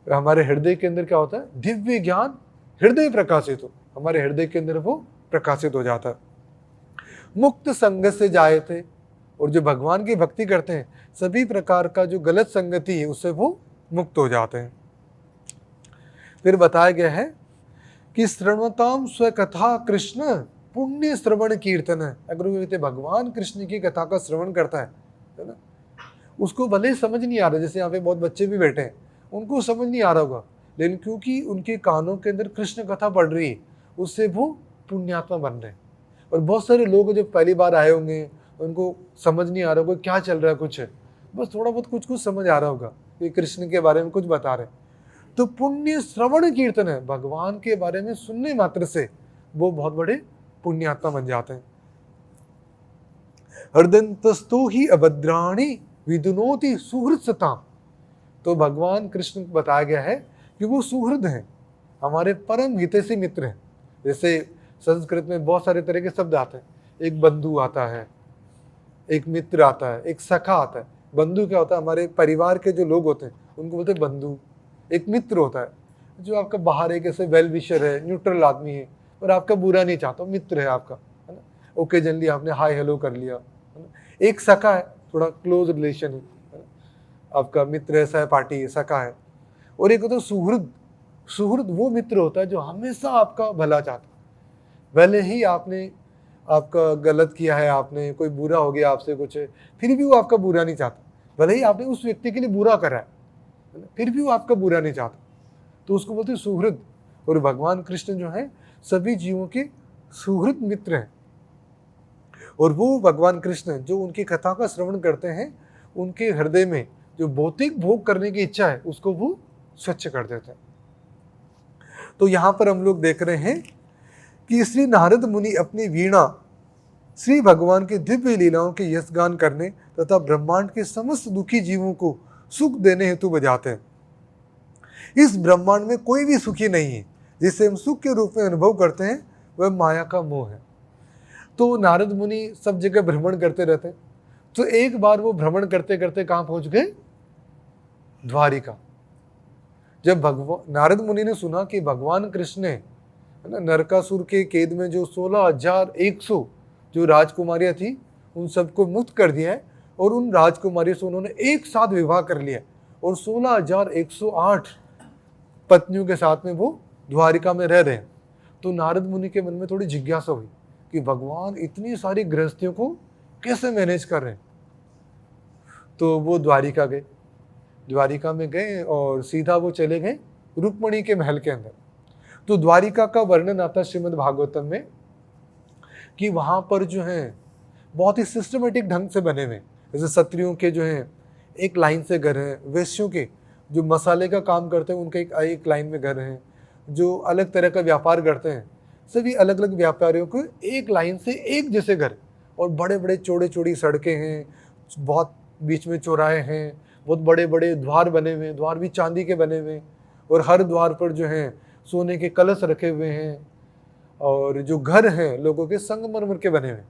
हमारे हृदय के अंदर क्या होता है, दिव्य ज्ञान हृदय प्रकाशित हो, हमारे हृदय के अंदर वो प्रकाशित हो जाता है। मुक्त संग से जाए थे, और जो भगवान की भक्ति करते हैं सभी प्रकार का जो गलत संगति है उससे वो मुक्त हो जाते हैं। फिर बताया गया है कि श्रवणताम स्वकथा कृष्ण पुण्य श्रवण कीर्तन है। अगर वो भगवान कृष्ण की कथा का श्रवण करता है ना, उसको भले समझ नहीं आ रहा, जैसे यहाँ पे बहुत बच्चे भी बैठे हैं, उनको समझ नहीं आ रहा होगा, लेकिन क्योंकि उनके कानों के अंदर कृष्ण कथा पढ़ रही है, उससे वो पुण्यात्मा बन रहे हैं। और बहुत सारे लोग जो पहली बार आए होंगे, उनको समझ नहीं आ रहा होगा क्या चल रहा है, कुछ है, बस थोड़ा बहुत कुछ कुछ समझ आ रहा होगा कि कृष्ण के बारे में कुछ बता रहे। तो पुण्य श्रवण कीर्तन है, भगवान के बारे में सुनने मात्र से वो बहुत बड़े पुण्यात्मा बन जाते हैं। हृदयन्तस्तु ही अभद्राणी विदुनोति सुहृद सताम। तो भगवान कृष्ण को बताया गया है कि वो सुहृद हैं, हमारे परम हितैषी मित्र हैं। जैसे संस्कृत में बहुत सारे तरह के शब्द आते हैं, एक बंधु आता है, एक मित्र आता है, एक सखा आता है। बंधु क्या होता है, हमारे परिवार के जो लोग होते हैं उनको बोलते हैं बंधु। एक मित्र होता है जो आपका बाहर एक ऐसे वेल विशर है, न्यूट्रल आदमी है और आपका बुरा नहीं चाहता, मित्र है आपका, है ना, ओकेजनली आपने हाय हेलो कर लिया, है ना। एक सखा है, थोड़ा क्लोज रिलेशन है, आपका मित्र है, सहपाठी है, सखा है। और एक होता है सुहृद। सुहृद वो मित्र होता है जो हमेशा आपका भला चाहता है, भले ही आपने आपका गलत किया है, आपने कोई बुरा हो गया आपसे कुछ है, फिर भी वो आपका बुरा नहीं चाहता। भले ही आपने उस व्यक्ति के लिए बुरा करा है, फिर भी वो आपका बुरा नहीं चाहता, तो उसको बोलते हैं सुहृद। और भगवान कृष्ण जो है सभी जीवों के सुहृद मित्र हैं। और वो भगवान कृष्ण जो उनकी कथा का श्रवण करते हैं, उनके हृदय में जो भौतिक भोग करने की इच्छा है उसको वो स्वच्छ कर देते हैं। तो यहाँ पर हम लोग देख रहे हैं कि श्री नारद मुनि अपनी वीणा श्री भगवान के दिव्य लीलाओं के यशगान करने तथा ब्रह्मांड के समस्त दुखी जीवों को सुख देने हेतु बजाते हैं। इस ब्रह्मांड में कोई भी सुखी नहीं है, जिसे हम सुख के रूप में अनुभव करते हैं वह माया का मोह है। तो नारद मुनि सब जगह भ्रमण करते रहते हैं। तो एक बार वो भ्रमण करते करते कहाँ पहुंच गए, द्वारिका। जब भगवान नारद मुनि ने सुना कि भगवान कृष्ण ने नरकासुर के कैद में जो 16,100 जो राजकुमारियां थी उन सबको मुक्त कर दिया है, और उन राजकुमारियों से उन्होंने एक साथ विवाह कर लिया, और 16,108 पत्नियों के साथ में वो द्वारिका में रह रहे हैं। तो नारद मुनि के मन में थोड़ी जिज्ञासा हुई कि भगवान इतनी सारी गृहस्थियों को कैसे मैनेज कर रहे हैं। तो वो द्वारिका गए, द्वारिका में गए और सीधा वो चले गए रुक्मणी के महल के अंदर। तो द्वारिका का वर्णन आता है श्रीमद् भागवतम में कि वहाँ पर जो है बहुत ही सिस्टमेटिक ढंग से बने हुए, जैसे क्षत्रियों के जो हैं एक लाइन से घर हैं, वैश्यों के जो मसाले का काम करते हैं उनके एक लाइन में घर हैं, जो अलग तरह का व्यापार करते हैं सभी अलग अलग व्यापारियों को एक लाइन से एक जैसे घर, और बड़े बड़े चौड़े चौड़ी सड़कें हैं, बहुत बीच में चौराहे हैं, बहुत बड़े बड़े द्वार बने हुए हैं, द्वार भी चांदी के बने हुए हैं, और हर द्वार पर जो हैं सोने के कलश रखे हुए हैं, और जो घर हैं लोगों के संगमरमर के बने हुए हैं,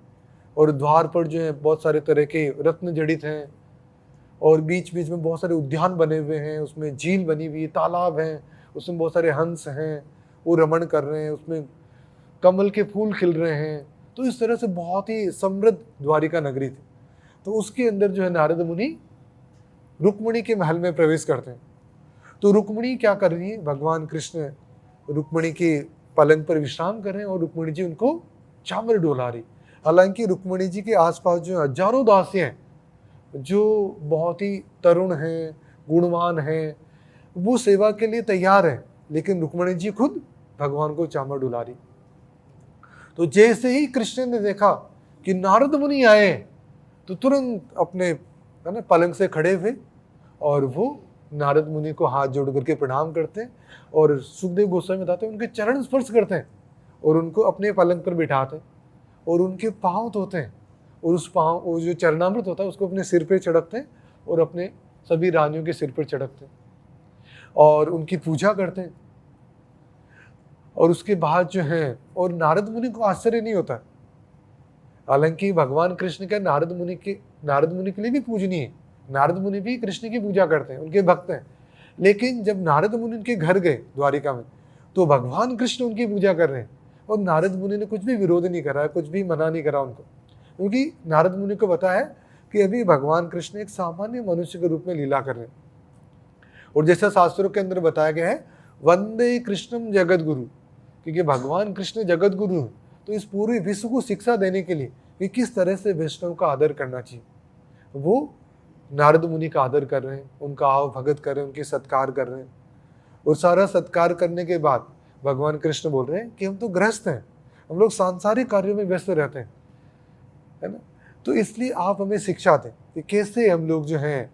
और द्वार पर जो है बहुत सारे तरह के रत्न जड़ित हैं, और बीच बीच में बहुत सारे उद्यान बने हुए हैं, उसमें झील बनी हुई, तालाब हैं, उसमें बहुत सारे हंस हैं वो रमण कर रहे हैं, उसमें कमल के फूल खिल रहे हैं, तो इस तरह से बहुत ही समृद्ध द्वारिका नगरी थी। तो उसके अंदर जो है नारद मुनि रुक्मिणी के महल में प्रवेश करते हैं। तो रुक्मिणी क्या कर रही है, भगवान कृष्ण रुक्मिणी के पलंग पर विश्राम कर रहे हैं और रुक्मिणी जी उनको चामर डोला रही। हालांकि रुक्मिणी जी के आसपास जो हजारों दासी हैं जो बहुत ही तरुण हैं, गुणवान हैं, वो सेवा के लिए तैयार हैं, लेकिन रुक्मिणी जी खुद भगवान को चामर डुला रही। तो जैसे ही कृष्ण ने देखा कि नारद मुनि आए तो तुरंत अपने पलंग से खड़े हुए और वो नारद मुनि को हाथ जोड़ करके प्रणाम करते हैं और सुखदेव गोस्वामी बताते हैं उनके चरण स्पर्श करते हैं और उनको अपने पलंग पर बिठाते हैं और उनके पाँव धोते हैं और उस पाँव, वो जो चरणामृत होता है उसको अपने सिर पे छिड़कते हैं और अपने सभी रानियों के सिर पर छिड़कते हैं और उनकी पूजा करते हैं। और उसके बाद जो है, और नारद मुनि को आश्चर्य नहीं होता, हालांकि भगवान कृष्ण के नारद मुनि के लिए भी पूजनीय है, नारद मुनि भी कृष्ण की पूजा करते हैं, उनके भक्त हैं। लेकिन जब नारद मुनि उनके घर गए द्वारिका में तो भगवान कृष्ण उनकी पूजा कर रहे हैं और नारद मुनि ने कुछ भी विरोध नहीं करा, कुछ भी मना नहीं करा उनको, क्योंकि नारद मुनि को पता है कि अभी भगवान कृष्ण एक सामान्य मनुष्य के रूप में लीला कर रहे हैं। और जैसा शास्त्रों के अंदर बताया गया है, वंदे कृष्णम जगत गुरु, क्योंकि भगवान कृष्ण जगत गुरु हैं, तो इस पूरे विश्व को शिक्षा देने के लिए कि किस तरह से वैष्णव का आदर करना चाहिए, वो नारद मुनि का आदर कर रहे हैं, उनका आव भगत कर रहे हैं, उनके सत्कार कर रहे हैं। और सारा सत्कार करने के बाद भगवान कृष्ण बोल रहे हैं कि हम तो गृहस्थ हैं, हम लोग सांसारिक कार्यों में व्यस्त रहते हैं, है ना, तो इसलिए आप हमें शिक्षा दें कि कैसे हम लोग जो हैं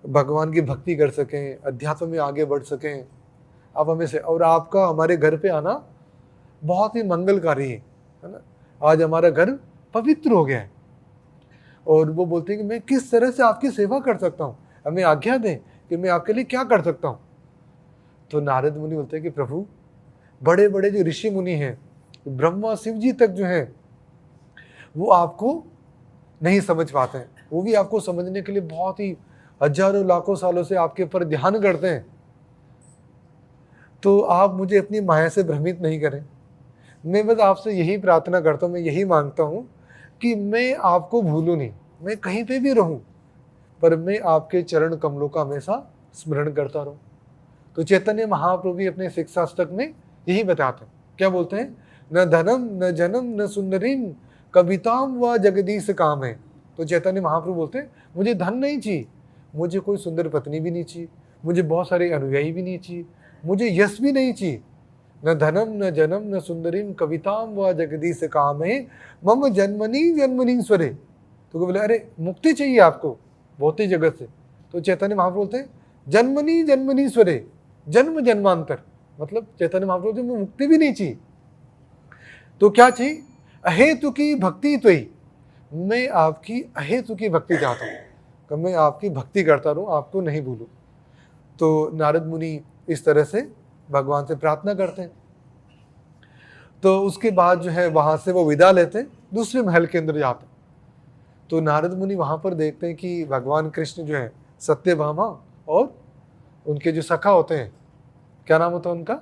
भगवान की भक्ति कर सकें, अध्यात्म में आगे बढ़ सकें। आप हमें से, और आपका हमारे घर पे आना बहुत ही मंगलकारी है ना, आज हमारा घर पवित्र हो गया है। और वो बोलते हैं कि मैं किस तरह से आपकी सेवा कर सकता हूँ, हमें आज्ञा दें कि मैं आपके लिए क्या कर सकता हूँ। तो नारद मुनि बोलते हैं कि प्रभु, बड़े बड़े जो ऋषि मुनि हैं, ब्रह्मा शिव जी तक जो है वो आपको नहीं समझ पाते हैं, वो भी आपको समझने के लिए बहुत ही हजारों लाखों सालों से आपके ऊपर ध्यान करते हैं। तो आप मुझे अपनी माया से भ्रमित नहीं करें। मैं बस आपसे यही प्रार्थना करता हूँ, मैं यही मांगता हूँ कि मैं आपको भूलूं नहीं, मैं कहीं पे भी रहूं पर मैं आपके चरण कमलों का हमेशा स्मरण करता रहूं। तो चैतन्य महाप्रभु भी अपने शिक्षाष्टक में यही बताते हैं, क्या बोलते हैं, न धनम न जनम न सुंदरीम कविताम व जगदीश काम है। तो चैतन्य महाप्रभु बोलते हैं मुझे धन नहीं चाहिए, मुझे कोई सुंदर पत्नी भी नहीं चाहिए, मुझे बहुत सारे अनुयायी भी नहीं चाहिए, मुझे यश भी नहीं चाहिए, न धनम न जनम न सुंदरीम कविताम व जगदीश काम है मम जन्मनी जन्मनी स्वरे। तो बोले अरे मुक्ति चाहिए आपको भौतिक जगत से। तो चैतन्य महाप्रभु बोलते हैं जन्मनी जन्मनी स्वरे, जन्म जन्मांतर, मतलब चैतन्य महाप्रभु बोलते हैं मुक्ति भी नहीं चाहिए, तो क्या चाहिए, अहेतु की भक्ति त्वयि, मैं आपकी अहेतु की भक्ति चाहता हूँ, कि मैं आपकी भक्ति करता रहूँ, आपको नहीं भूलूँ। तो नारद मुनि इस तरह से भगवान से प्रार्थना करते हैं। तो उसके बाद जो है वहाँ से वो विदा लेते हैं, दूसरे महल के अंदर जाते हैं। तो नारद मुनि वहाँ पर देखते हैं कि भगवान कृष्ण जो है सत्यभामा और उनके जो सखा होते हैं, क्या नाम होता है उनका,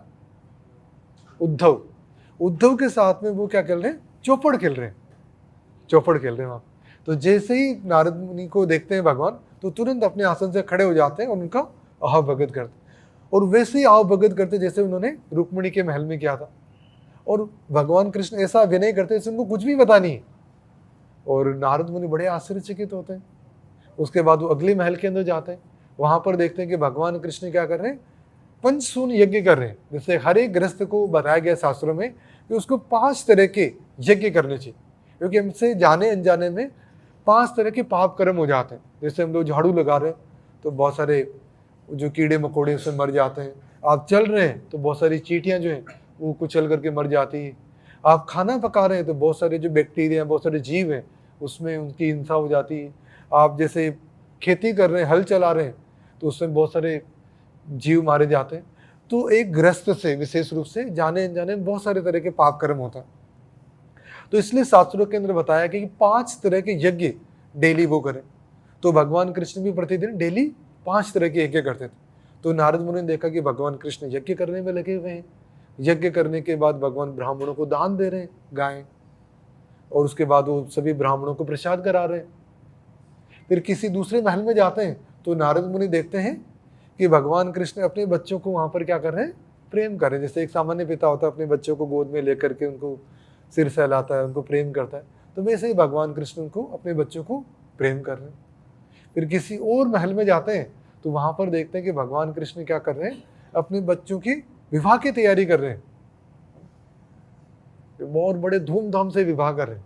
उद्धव के साथ में वो क्या खेल रहे हैं, चौपड़ खेल रहे हैं वहाँ। तो जैसे ही नारद मुनि को देखते हैं भगवान तो तुरंत अपने आसन से खड़े हो जाते हैं और उनका आह भगत करते हैं, और वैसे ही आह भगत करते जैसे उन्होंने रुक्मिणी के महल में किया था। और भगवान कृष्ण ऐसा विनय करते जैसे उनको कुछ भी पता नहीं है, और नारद मुनि बड़े आश्चर्यचकित होते हैं। उसके बाद वो अगले महल के अंदर जाते हैं, वहां पर देखते हैं कि भगवान कृष्ण क्या कर रहे हैं, पंचसून यज्ञ कर रहे हैं। जैसे हर एक गृहस्थ को बताया गया शास्त्रों में कि उसको 5 तरह के यज्ञ करने चाहिए, क्योंकि हमसे जाने अनजाने में 5 तरह के पाप कर्म हो जाते हैं। जैसे हम लोग झाड़ू लगा रहे हैं तो बहुत सारे जो कीड़े मकोड़े उसमें मर जाते हैं, आप चल रहे हैं तो बहुत सारी चींटियां जो हैं वो कुचल करके मर जाती है, आप खाना पका रहे हैं तो बहुत सारे जो बैक्टीरिया बहुत सारे जीव हैं उसमें उनकी हिंसा हो जाती है, आप जैसे खेती कर रहे हैं हल चला रहे हैं तो उसमें बहुत सारे जीव मारे जाते हैं। तो एक गृहस्थ से विशेष रूप से जाने अनजाने में बहुत सारे तरह के पाप कर्म होता है। तो इसलिए शास्त्रों के अंदर बताया कि 5 तरह के यज्ञ डेली वो करें। तो भगवान कृष्ण भी प्रतिदिन डेली 5 तरह के यज्ञ करते थे। तो नारद मुनि ने देखा कि भगवान कृष्ण यज्ञ करने में लगे हुए हैं, यज्ञ करने के बाद भगवान ब्राह्मणों को दान दे रहे हैं गायें। और उसके बाद वो सभी ब्राह्मणों को प्रसाद करा रहे हैं। फिर किसी दूसरे महल में जाते हैं तो नारद मुनि देखते हैं कि भगवान कृष्ण अपने बच्चों को वहाँ पर क्या कर रहे हैं, प्रेम कर रहे हैं। जैसे एक सामान्य पिता होता है, अपने बच्चों को गोद में लेकर के उनको सिर सहलाता है, उनको प्रेम करता है, तो वैसे ही भगवान कृष्ण उनको अपने बच्चों को प्रेम कर रहे हैं। फिर किसी और महल में जाते हैं तो वहाँ पर देखते हैं कि भगवान कृष्ण क्या कर रहे हैं, अपने बच्चों की विवाह की तैयारी कर रहे हैं, बहुत बड़े धूमधाम से विवाह कर रहे हैं।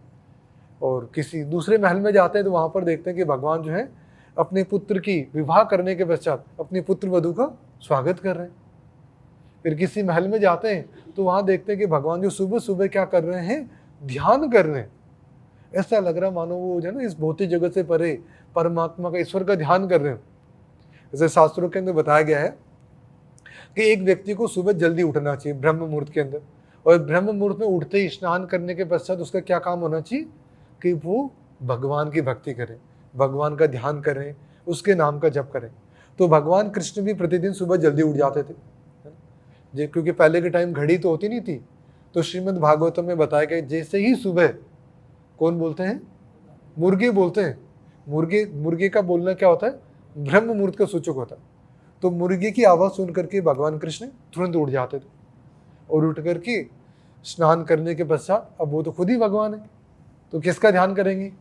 और किसी दूसरे महल में जाते हैं तो वहाँ पर देखते हैं कि भगवान जो है अपने पुत्र की विवाह करने के पश्चात अपनी पुत्र वधू का स्वागत कर रहे हैं। फिर किसी महल में जाते हैं तो वहाँ देखते हैं कि भगवान जो सुबह सुबह क्या कर रहे हैं, ध्यान कर रहे हैं। ऐसा लग रहा मानो वो जो है ना इस भौतिक जगत से परे परमात्मा का, ईश्वर का ध्यान कर रहे हैं। जैसे शास्त्रों के अंदर बताया गया है कि एक व्यक्ति को सुबह जल्दी उठना चाहिए ब्रह्म मुहूर्त के अंदर, और ब्रह्म मुहूर्त में उठते ही स्नान करने के पश्चात उसका क्या काम होना चाहिए कि वो भगवान की भक्ति करें, भगवान का ध्यान करें, उसके नाम का जप करें। तो भगवान कृष्ण भी प्रतिदिन सुबह जल्दी उठ जाते थे, क्योंकि पहले के टाइम घड़ी तो होती नहीं थी। तो श्रीमद् भागवतम में बताया गया जैसे ही सुबह कौन बोलते हैं, मुर्गे बोलते हैं। मुर्गे का बोलना क्या होता है, ब्रह्म मुहूर्त का सूचक होता है। तो मुर्गे की आवाज़ सुन करके भगवान कृष्ण तुरंत उठ जाते थे, और उठ करके स्नान करने के पश्चात अब वो तो खुद ही भगवान है, तो किसका ध्यान करेंगे।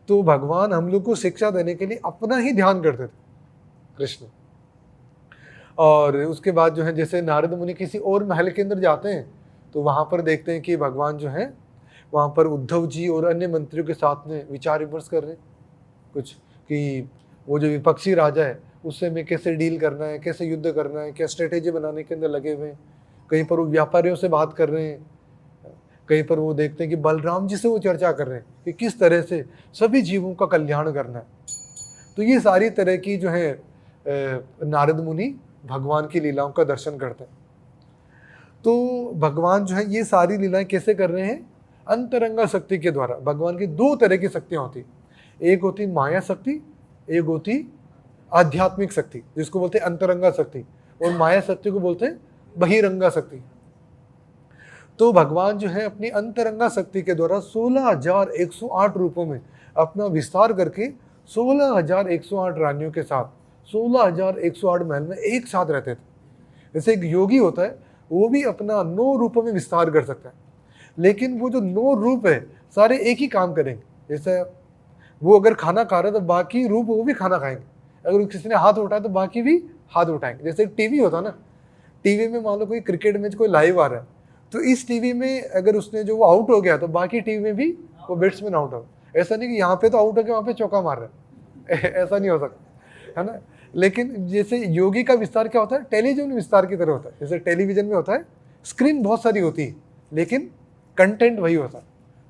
तो भगवान हम लोग को शिक्षा देने के लिए अपना ही ध्यान करते थे कृष्ण। और उसके बाद जो है जैसे नारद मुनि किसी और महल के अंदर जाते हैं तो वहाँ पर देखते हैं कि भगवान जो है वहाँ पर उद्धव जी और अन्य मंत्रियों के साथ में विचार विमर्श कर रहे हैं कुछ, कि वो जो विपक्षी राजा है उससे में कैसे डील करना है, कैसे युद्ध करना है, क्या स्ट्रेटेजी बनाने के अंदर लगे हुए हैं। कहीं पर वो व्यापारियों से बात कर रहे हैं, कहीं पर वो देखते हैं कि बलराम जी से वो चर्चा कर रहे हैं कि किस तरह से सभी जीवों का कल्याण करना है। तो ये सारी तरह की जो है नारद मुनि भगवान की लीलाओं का दर्शन करते हैं। तो भगवान जो है ये सारी लीलाएं कैसे कर रहे हैं, अंतरंगा शक्ति के द्वारा। भगवान की दो तरह की शक्तियां होती, एक होती माया शक्ति, एक होती आध्यात्मिक शक्ति जिसको बोलते हैं अंतरंगा शक्ति, और माया शक्ति को बोलते हैं बहिरंगा शक्ति। तो भगवान जो है अपनी अंतरंगा शक्ति के द्वारा 16,108 रूपों में अपना विस्तार करके 16,108 रानियों के साथ 16,108 महल में एक साथ रहते थे। जैसे एक योगी होता है वो भी अपना 9 रूपों में विस्तार कर सकता है, लेकिन वो जो 9 रूप है सारे एक ही काम करेंगे। जैसे वो अगर खाना खा रहा है तो बाकी रूप वो भी खाना खाएंगे, अगर किसी ने हाथ उठाया तो बाकी भी हाथ उठाएंगे। जैसे टीवी होता है ना, टीवी में मान लो कोई क्रिकेट मैच कोई लाइव आ रहा है तो इस टीवी में अगर उसने जो वो आउट हो गया तो बाकी टीवी में भी वो बैट्समैन आउट हो। ऐसा नहीं कि यहाँ पे तो आउट हो गया वहाँ पे चौका मार रहा है ऐसा नहीं हो सकता, है ना। लेकिन जैसे योगी का विस्तार क्या होता है, टेलीविजन विस्तार की तरह होता है। जैसे टेलीविजन में होता है स्क्रीन बहुत सारी होती है लेकिन कंटेंट वही होता है,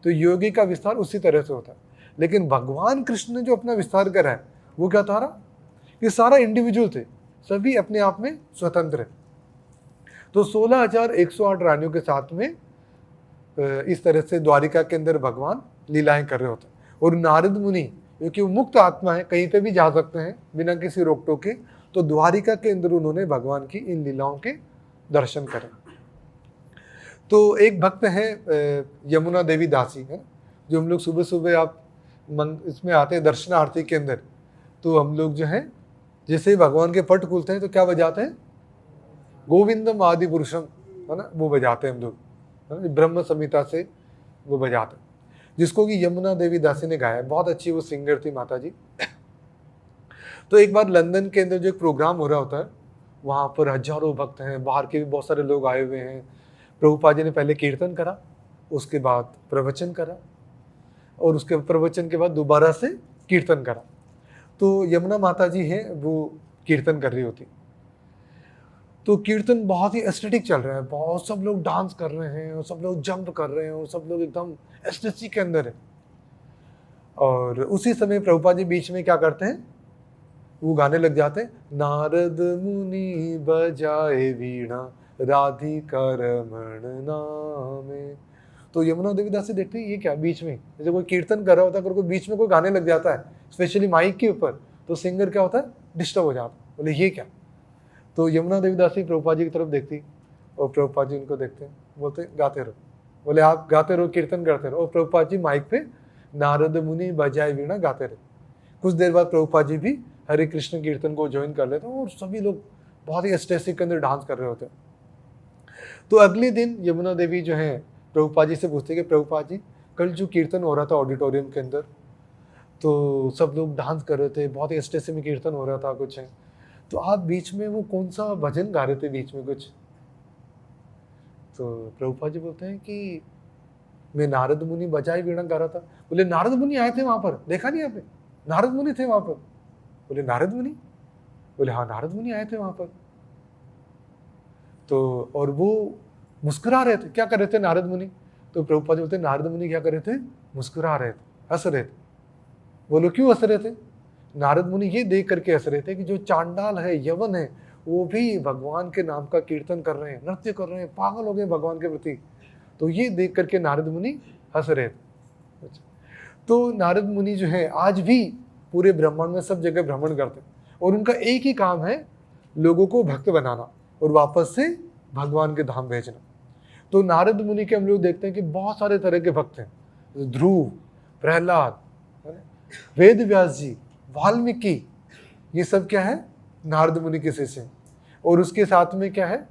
तो योगी का विस्तार उसी तरह से होता है। लेकिन भगवान कृष्ण ने जो अपना विस्तार करा है वो क्या था, कि सारा इंडिविजुअल थे, सभी अपने आप में स्वतंत्र है। तो 16,108 रानियों के साथ में इस तरह से द्वारिका के अंदर भगवान लीलाएं कर रहे होते हैं। और नारद मुनि क्योंकि वो मुक्त आत्मा है, कहीं पे भी जा सकते हैं बिना किसी रोक टोक के, तो द्वारिका के अंदर उन्होंने भगवान की इन लीलाओं के दर्शन करे। तो एक भक्त है यमुना देवी दासी है, जो हम लोग सुबह सुबह आप इसमें आते हैं दर्शनार्थी के अंदर, तो हम लोग जो है जैसे ही भगवान के पट खुलते हैं तो क्या बजाते हैं, गोविंदम आदि पुरुषम, है ना, वो बजाते हैं हम लोग, ब्रह्म संहिता से वो बजाते हैं, जिसको कि यमुना देवी दासी ने गाया। बहुत अच्छी वो सिंगर थी माता जी। तो एक बार लंदन के अंदर जो एक प्रोग्राम हो रहा होता है वहाँ पर हजारों भक्त हैं, बाहर के भी बहुत सारे लोग आए हुए हैं। प्रभुपाद जी ने पहले कीर्तन करा, उसके बाद प्रवचन करा, और उसके प्रवचन के बाद दोबारा से कीर्तन करा। तो यमुना माता जी हैं वो कीर्तन कर रही होती, तो कीर्तन बहुत ही एस्थेटिक चल रहा है, बहुत सब लोग डांस कर रहे हैं और सब लोग जंप कर रहे हैं और सब लोग एकदम एस्थेटिक के अंदर है। और उसी समय प्रभुपाद जी बीच में क्या करते हैं, वो गाने लग जाते हैं, नारद मुनि बजाए वीणा राधिका रमण नामे। तो यमुना देवी दासी देखते हैं ये क्या बीच में, जैसे कोई कीर्तन कर रहा होता है, अगर कोई बीच में कोई गाने लग जाता है स्पेशली माइक के ऊपर, तो सिंगर क्या होता है, डिस्टर्ब हो जाता है, बोले ये क्या। तो यमुना देवी दासी प्रभुपाद जी की तरफ देखती और प्रभुपाद जी उनको देखते हैं, बोलते गाते रहो, बोले आप गाते रहो, कीर्तन करते रहो। और प्रभुपाद जी माइक पे नारद मुनि बजाए वीणा गाते रहे। कुछ देर बाद प्रभुपाद जी भी हरे कृष्ण कीर्तन को ज्वाइन कर लेते हैं और सभी लोग बहुत ही एस्टेसिक के अंदर डांस कर रहे होते हैं। तो अगले दिन यमुना देवी जो है प्रभुपाद जी से पूछते कि प्रभुपाद जी कल जो कीर्तन हो रहा था ऑडिटोरियम के अंदर, तो सब लोग डांस कर रहे थे, बहुत ही एस्टेसी में कीर्तन हो रहा था कुछ है, तो आप बीच में वो कौन सा भजन गा रहे थे बीच में कुछ? तो प्रभुपाद जी बोलते हैं कि मैं नारद मुनि बजाए वीणा गा रहा था। बोले नारद मुनि आए थे वहां पर, देखा नहीं आपने? नारद मुनि थे वहां पर। बोले नारद मुनि? बोले हाँ नारद मुनि आए थे वहां पर। तो और वो मुस्कुरा रहे थे। क्या कर रहे थे नारद मुनि? तो प्रभुपाद जी बोलते नारद मुनि क्या कर रहे थे? मुस्कुरा रहे थे, हंस रहे थे। बोलो क्यों हंस रहे थे? नारद मुनि ये देख करके हंस रहे थे कि जो चांडाल है, यवन है, वो भी भगवान के नाम का कीर्तन कर रहे हैं, नृत्य कर रहे हैं, पागल हो गए भगवान के प्रति। तो ये देख करके नारद मुनि हंस रहे थे। तो नारद मुनि जो है आज भी पूरे ब्रह्मांड में सब जगह भ्रमण करते हैं और उनका एक ही काम है लोगों को भक्त बनाना और वापस से भगवान के धाम भेजना। तो नारद मुनि के हम लोग देखते हैं कि बहुत सारे तरह के भक्त हैं, ध्रुव, प्रहलाद, वेद व्यास जी, वाल्मीकि, ये सब क्या है? नारद मुनि के शिष्य हैं। और उसके साथ में क्या है?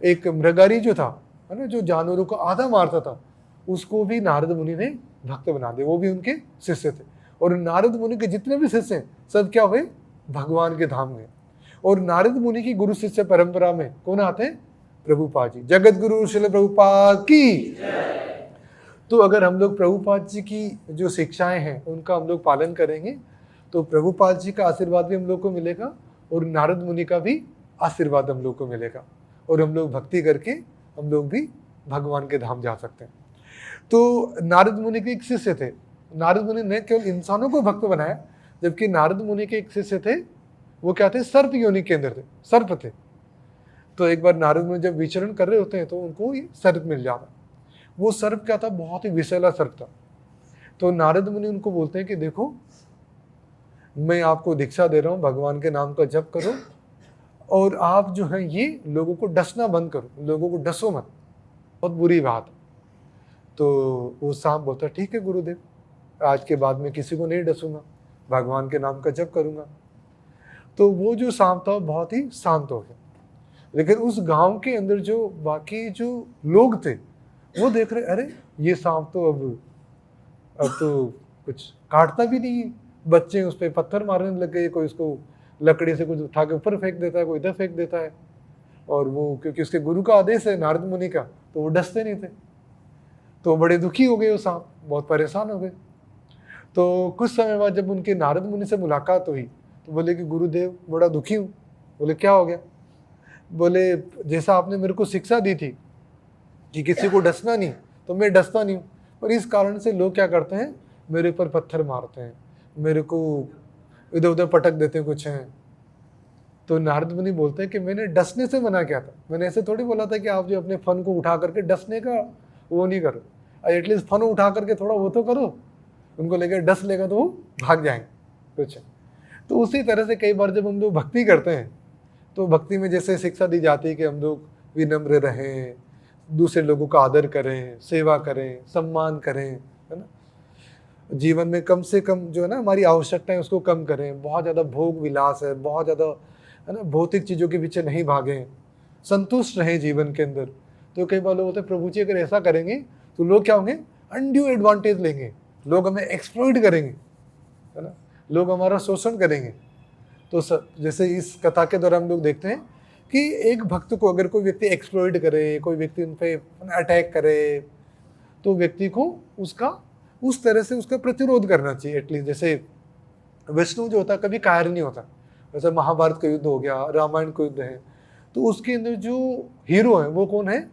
एक मृगारी जो था, है ना, जो जानवरों को आधा मारता था, उसको भी नारद मुनि ने भक्त बना दिया, वो भी उनके शिष्य थे। और नारद मुनि के जितने भी शिष्य हैं सब क्या हुए? भगवान के धाम में। और नारद मुनि की गुरु शिष्य परंपरा में कौन आते हैं? प्रभुपाद जी। जगत गुरु श्रील प्रभुपाद की। तो अगर हम लोग प्रभुपाद जी की जो शिक्षाएं हैं उनका हम लोग पालन करेंगे तो प्रभुपाद जी का आशीर्वाद भी हम लोग को मिलेगा और नारद मुनि का भी आशीर्वाद हम लोग को मिलेगा और हम लोग भक्ति करके हम लोग भी भगवान के धाम जा सकते हैं। तो नारद मुनि के एक शिष्य थे। नारद मुनि ने केवल इंसानों को भक्त बनाया, जबकि नारद मुनि के एक शिष्य थे, वो क्या थे? सर्प योनि के अंदर थे, सर्प थे। तो एक बार नारद मुनि जब विचरण कर रहे होते हैं तो उनको ये सर्प मिल जाता। वो सर्प क्या था? बहुत ही विषैला सर्प था। तो नारद मुनि उनको बोलते हैं कि देखो मैं आपको दीक्षा दे रहा हूँ, भगवान के नाम का जप करो और आप जो है ये लोगों को डसना बंद करो, लोगों को डसो मत, बहुत बुरी बात। तो वो सांप बोलता ठीक है गुरुदेव, आज के बाद में किसी को नहीं डसूंगा, भगवान के नाम का जप करूंगा। तो वो जो सांप था बहुत ही शांत हो गया। लेकिन उस गांव के अंदर जो बाकी जो लोग थे वो देख रहे, अरे ये सांप तो अब तो कुछ काटता भी नहीं है, बच्चे उस पर पत्थर मारने लग गए, कोई उसको लकड़ी से कुछ उठा के ऊपर फेंक देता है, कोई इधर फेंक देता है। और वो क्योंकि उसके गुरु का आदेश है नारद मुनि का, तो वो डसते नहीं थे। तो बड़े दुखी हो गए, वो सांप बहुत परेशान हो गए। तो कुछ समय बाद जब उनके नारद मुनि से मुलाकात हुई तो बोले कि गुरुदेव बड़ा दुखी हूँ। बोले क्या हो गया? बोले जैसा आपने मेरे को शिक्षा दी थी कि किसी को डसना नहीं, तो मैं डसता नहीं हूँ, पर इस कारण से लोग क्या करते हैं, मेरे ऊपर पत्थर मारते हैं, मेरे को इधर उधर पटक देते हैं कुछ हैं। तो नारद मुनि बोलते हैं कि मैंने डसने से मना किया था, मैंने ऐसे थोड़ी बोला था कि आप जो अपने फन को उठा करके डसने का वो नहीं करो, एटलीस्ट फन उठा करके थोड़ा वो तो करो। उनको लेकर डस लेगा तो वो भाग जाएंगे कुछ। तो उसी तरह से कई बार जब हम लोग भक्ति करते हैं तो भक्ति में जैसे शिक्षा दी जाती है कि हम लोग विनम्र रहें, दूसरे लोगों का आदर करें, सेवा करें, सम्मान करें, है ना, जीवन में कम से कम जो है ना हमारी आवश्यकताएं उसको कम करें, बहुत ज़्यादा भोग विलास है, बहुत ज़्यादा है ना भौतिक चीज़ों के पीछे नहीं भागें, संतुष्ट रहें जीवन के अंदर। तो कई बार लोग होते हैं प्रभु जी अगर ऐसा करेंगे तो लोग क्या होंगे? अनड्यू एडवांटेज लेंगे, लोग हमें एक्सप्लॉइट करेंगे, है ना, लोग हमारा शोषण करेंगे। तो जैसे इस कथा के दौरान हम लोग देखते हैं कि एक भक्त को अगर कोई व्यक्ति एक्सप्लॉइट करे, कोई व्यक्ति उन पर अटैक करे, तो व्यक्ति को उसका उस तरह से उसका प्रतिरोध करना चाहिए एटलीस्ट। जैसे विष्णु जो होता है कभी कायर नहीं होता, जैसे महाभारत का युद्ध हो गया, रामायण का युद्ध है, तो उसके अंदर जो हीरो है वो कौन है?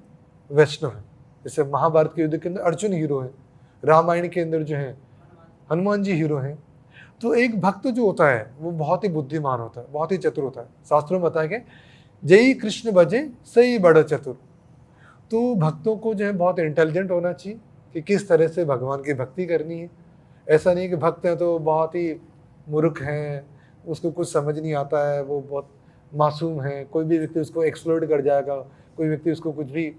वैष्णव है। जैसे महाभारत के युद्ध के अंदर अर्जुन हीरो है, रामायण के अंदर जो है हनुमान जी हीरो हैं। तो एक भक्त जो होता है वो बहुत ही बुद्धिमान होता है, बहुत ही चतुर होता है। शास्त्रों में बताया गया जय कृष्ण भजे सही बड़ा चतुर। तो भक्तों को जो है बहुत इंटेलिजेंट होना चाहिए कि किस तरह से भगवान की भक्ति करनी है। ऐसा नहीं कि भक्त हैं तो बहुत ही मूर्ख हैं, उसको कुछ समझ नहीं आता है, वो बहुत मासूम है, कोई भी व्यक्ति उसको एक्सप्लोइट कर जाएगा, कोई व्यक्ति उसको कुछ भी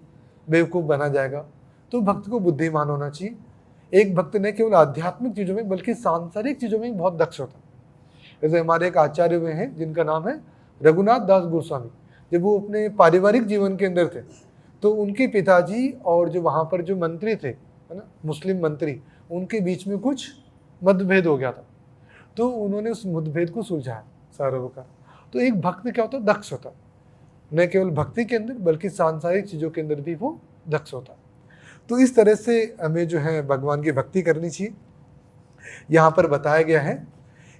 बेवकूफ़ बना जाएगा। तो भक्त को बुद्धिमान होना चाहिए। एक भक्त न केवल आध्यात्मिक चीज़ों में बल्कि सांसारिक चीज़ों में बहुत दक्ष होता है। जैसे हमारे एक आचार्य हुए हैं जिनका नाम है रघुनाथ दास गोस्वामी। जब वो अपने पारिवारिक जीवन के अंदर थे तो उनके पिताजी और जो वहाँ पर जो मंत्री थे, है ना, मुस्लिम मंत्री, उनके बीच में कुछ मतभेद हो गया था। तो उन्होंने उस मतभेद को सुलझाया सारों का। तो एक भक्त क्या होता है? दक्ष होता है। न केवल भक्ति के अंदर बल्कि सांसारिक चीज़ों के अंदर भी वो दक्ष होता है। तो इस तरह से हमें जो है भगवान की भक्ति करनी चाहिए। यहाँ पर बताया गया है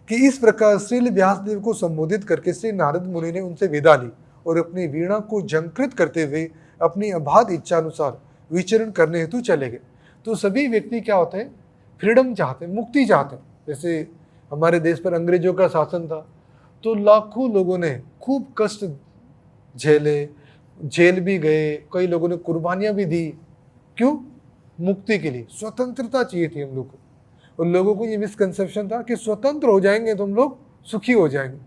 कि इस प्रकार श्री व्यासदेव को संबोधित करके श्री नारद मुनि ने उनसे विदा ली और अपनी वीणा को झंकृत करते हुए अपनी अबाध इच्छा अनुसार विचरण करने हेतु चले गए। तो सभी व्यक्ति क्या होते हैं? फ्रीडम चाहते हैं, मुक्ति चाहते हैं। जैसे हमारे देश पर अंग्रेजों का शासन था तो लाखों लोगों ने खूब कष्ट झेले, जेल भी गए, कई लोगों ने कुर्बानियां भी दी। क्यों? मुक्ति के लिए, स्वतंत्रता चाहिए थी हम लोग को। उन लोगों को ये मिसकंसेप्शन था कि स्वतंत्र हो जाएंगे तो हम लोग सुखी हो जाएंगे।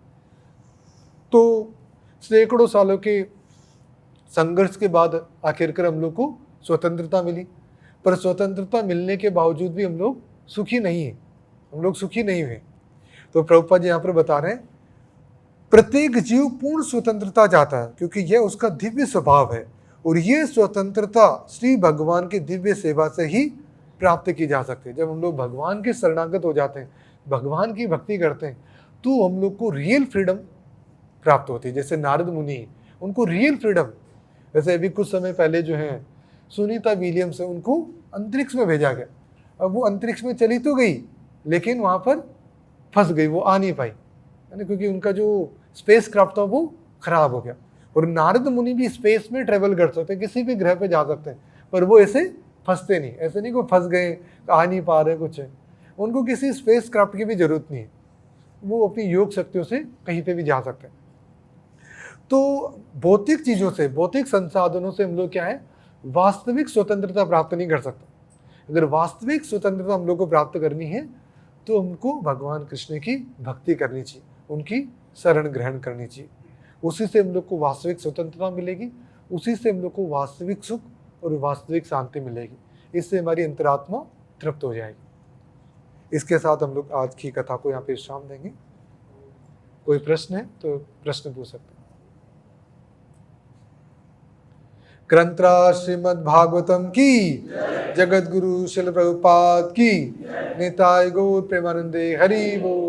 तो सैकड़ों सालों के संघर्ष के बाद आखिरकार हम लोग को स्वतंत्रता मिली, पर स्वतंत्रता मिलने के बावजूद भी हम लोग सुखी नहीं हैं, हम लोग सुखी नहीं हुए। तो प्रभुपाद जी यहाँ पर बता रहे हैं प्रत्येक जीव पूर्ण स्वतंत्रता चाहता है क्योंकि यह उसका दिव्य स्वभाव है और यह स्वतंत्रता श्री भगवान की दिव्य सेवा से ही प्राप्त की जा सकती है। जब हम लोग भगवान के शरणागत हो जाते हैं, भगवान की भक्ति करते हैं, तो हम लोग को रियल फ्रीडम प्राप्त होती है। जैसे नारद मुनि, उनको रियल फ्रीडम, जैसे अभी कुछ समय पहले जो है सुनीता विलियम्स है, उनको अंतरिक्ष में भेजा गया। अब वो अंतरिक्ष में चली तो गई लेकिन वहाँ पर फंस गई, वो आ नहीं पाई, है ना, क्योंकि उनका जो स्पेस क्राफ्ट था वो खराब हो गया। और नारद मुनि भी स्पेस में ट्रेवल कर सकते हैं, किसी भी ग्रह पे जा सकते हैं, पर वो ऐसे फंसते नहीं। ऐसे नहीं को फंस गए, आ नहीं पा रहे कुछ है, उनको किसी स्पेस क्राफ्ट की भी जरूरत नहीं है, वो अपनी योग शक्तियों से कहीं पे भी जा सकते हैं। तो भौतिक चीज़ों से, भौतिक संसाधनों से हम लोग क्या है, वास्तविक स्वतंत्रता प्राप्त नहीं कर सकते। अगर वास्तविक स्वतंत्रता हम लोग को प्राप्त करनी है तो हमको भगवान कृष्ण की भक्ति करनी चाहिए, उनकी शरण ग्रहण करनी चाहिए। उसी से हम लोग को वास्तविक स्वतंत्रता मिलेगी, उसी से हम लोग को वास्तविक सुख और वास्तविक शांति मिलेगी। इससे हमारी अंतरात्मा तृप्त हो जाएगी। इसके साथ हम लोग आज की कथा को यहाँ पे विश्राम देंगे। कोई प्रश्न है तो प्रश्न पूछ सकते हैं। ग्रंथराज श्रीमद् भागवतम की, जगत गुरु शिल प्रभुपाद की, निताय गौर प्रेमानंदे हरि बोल।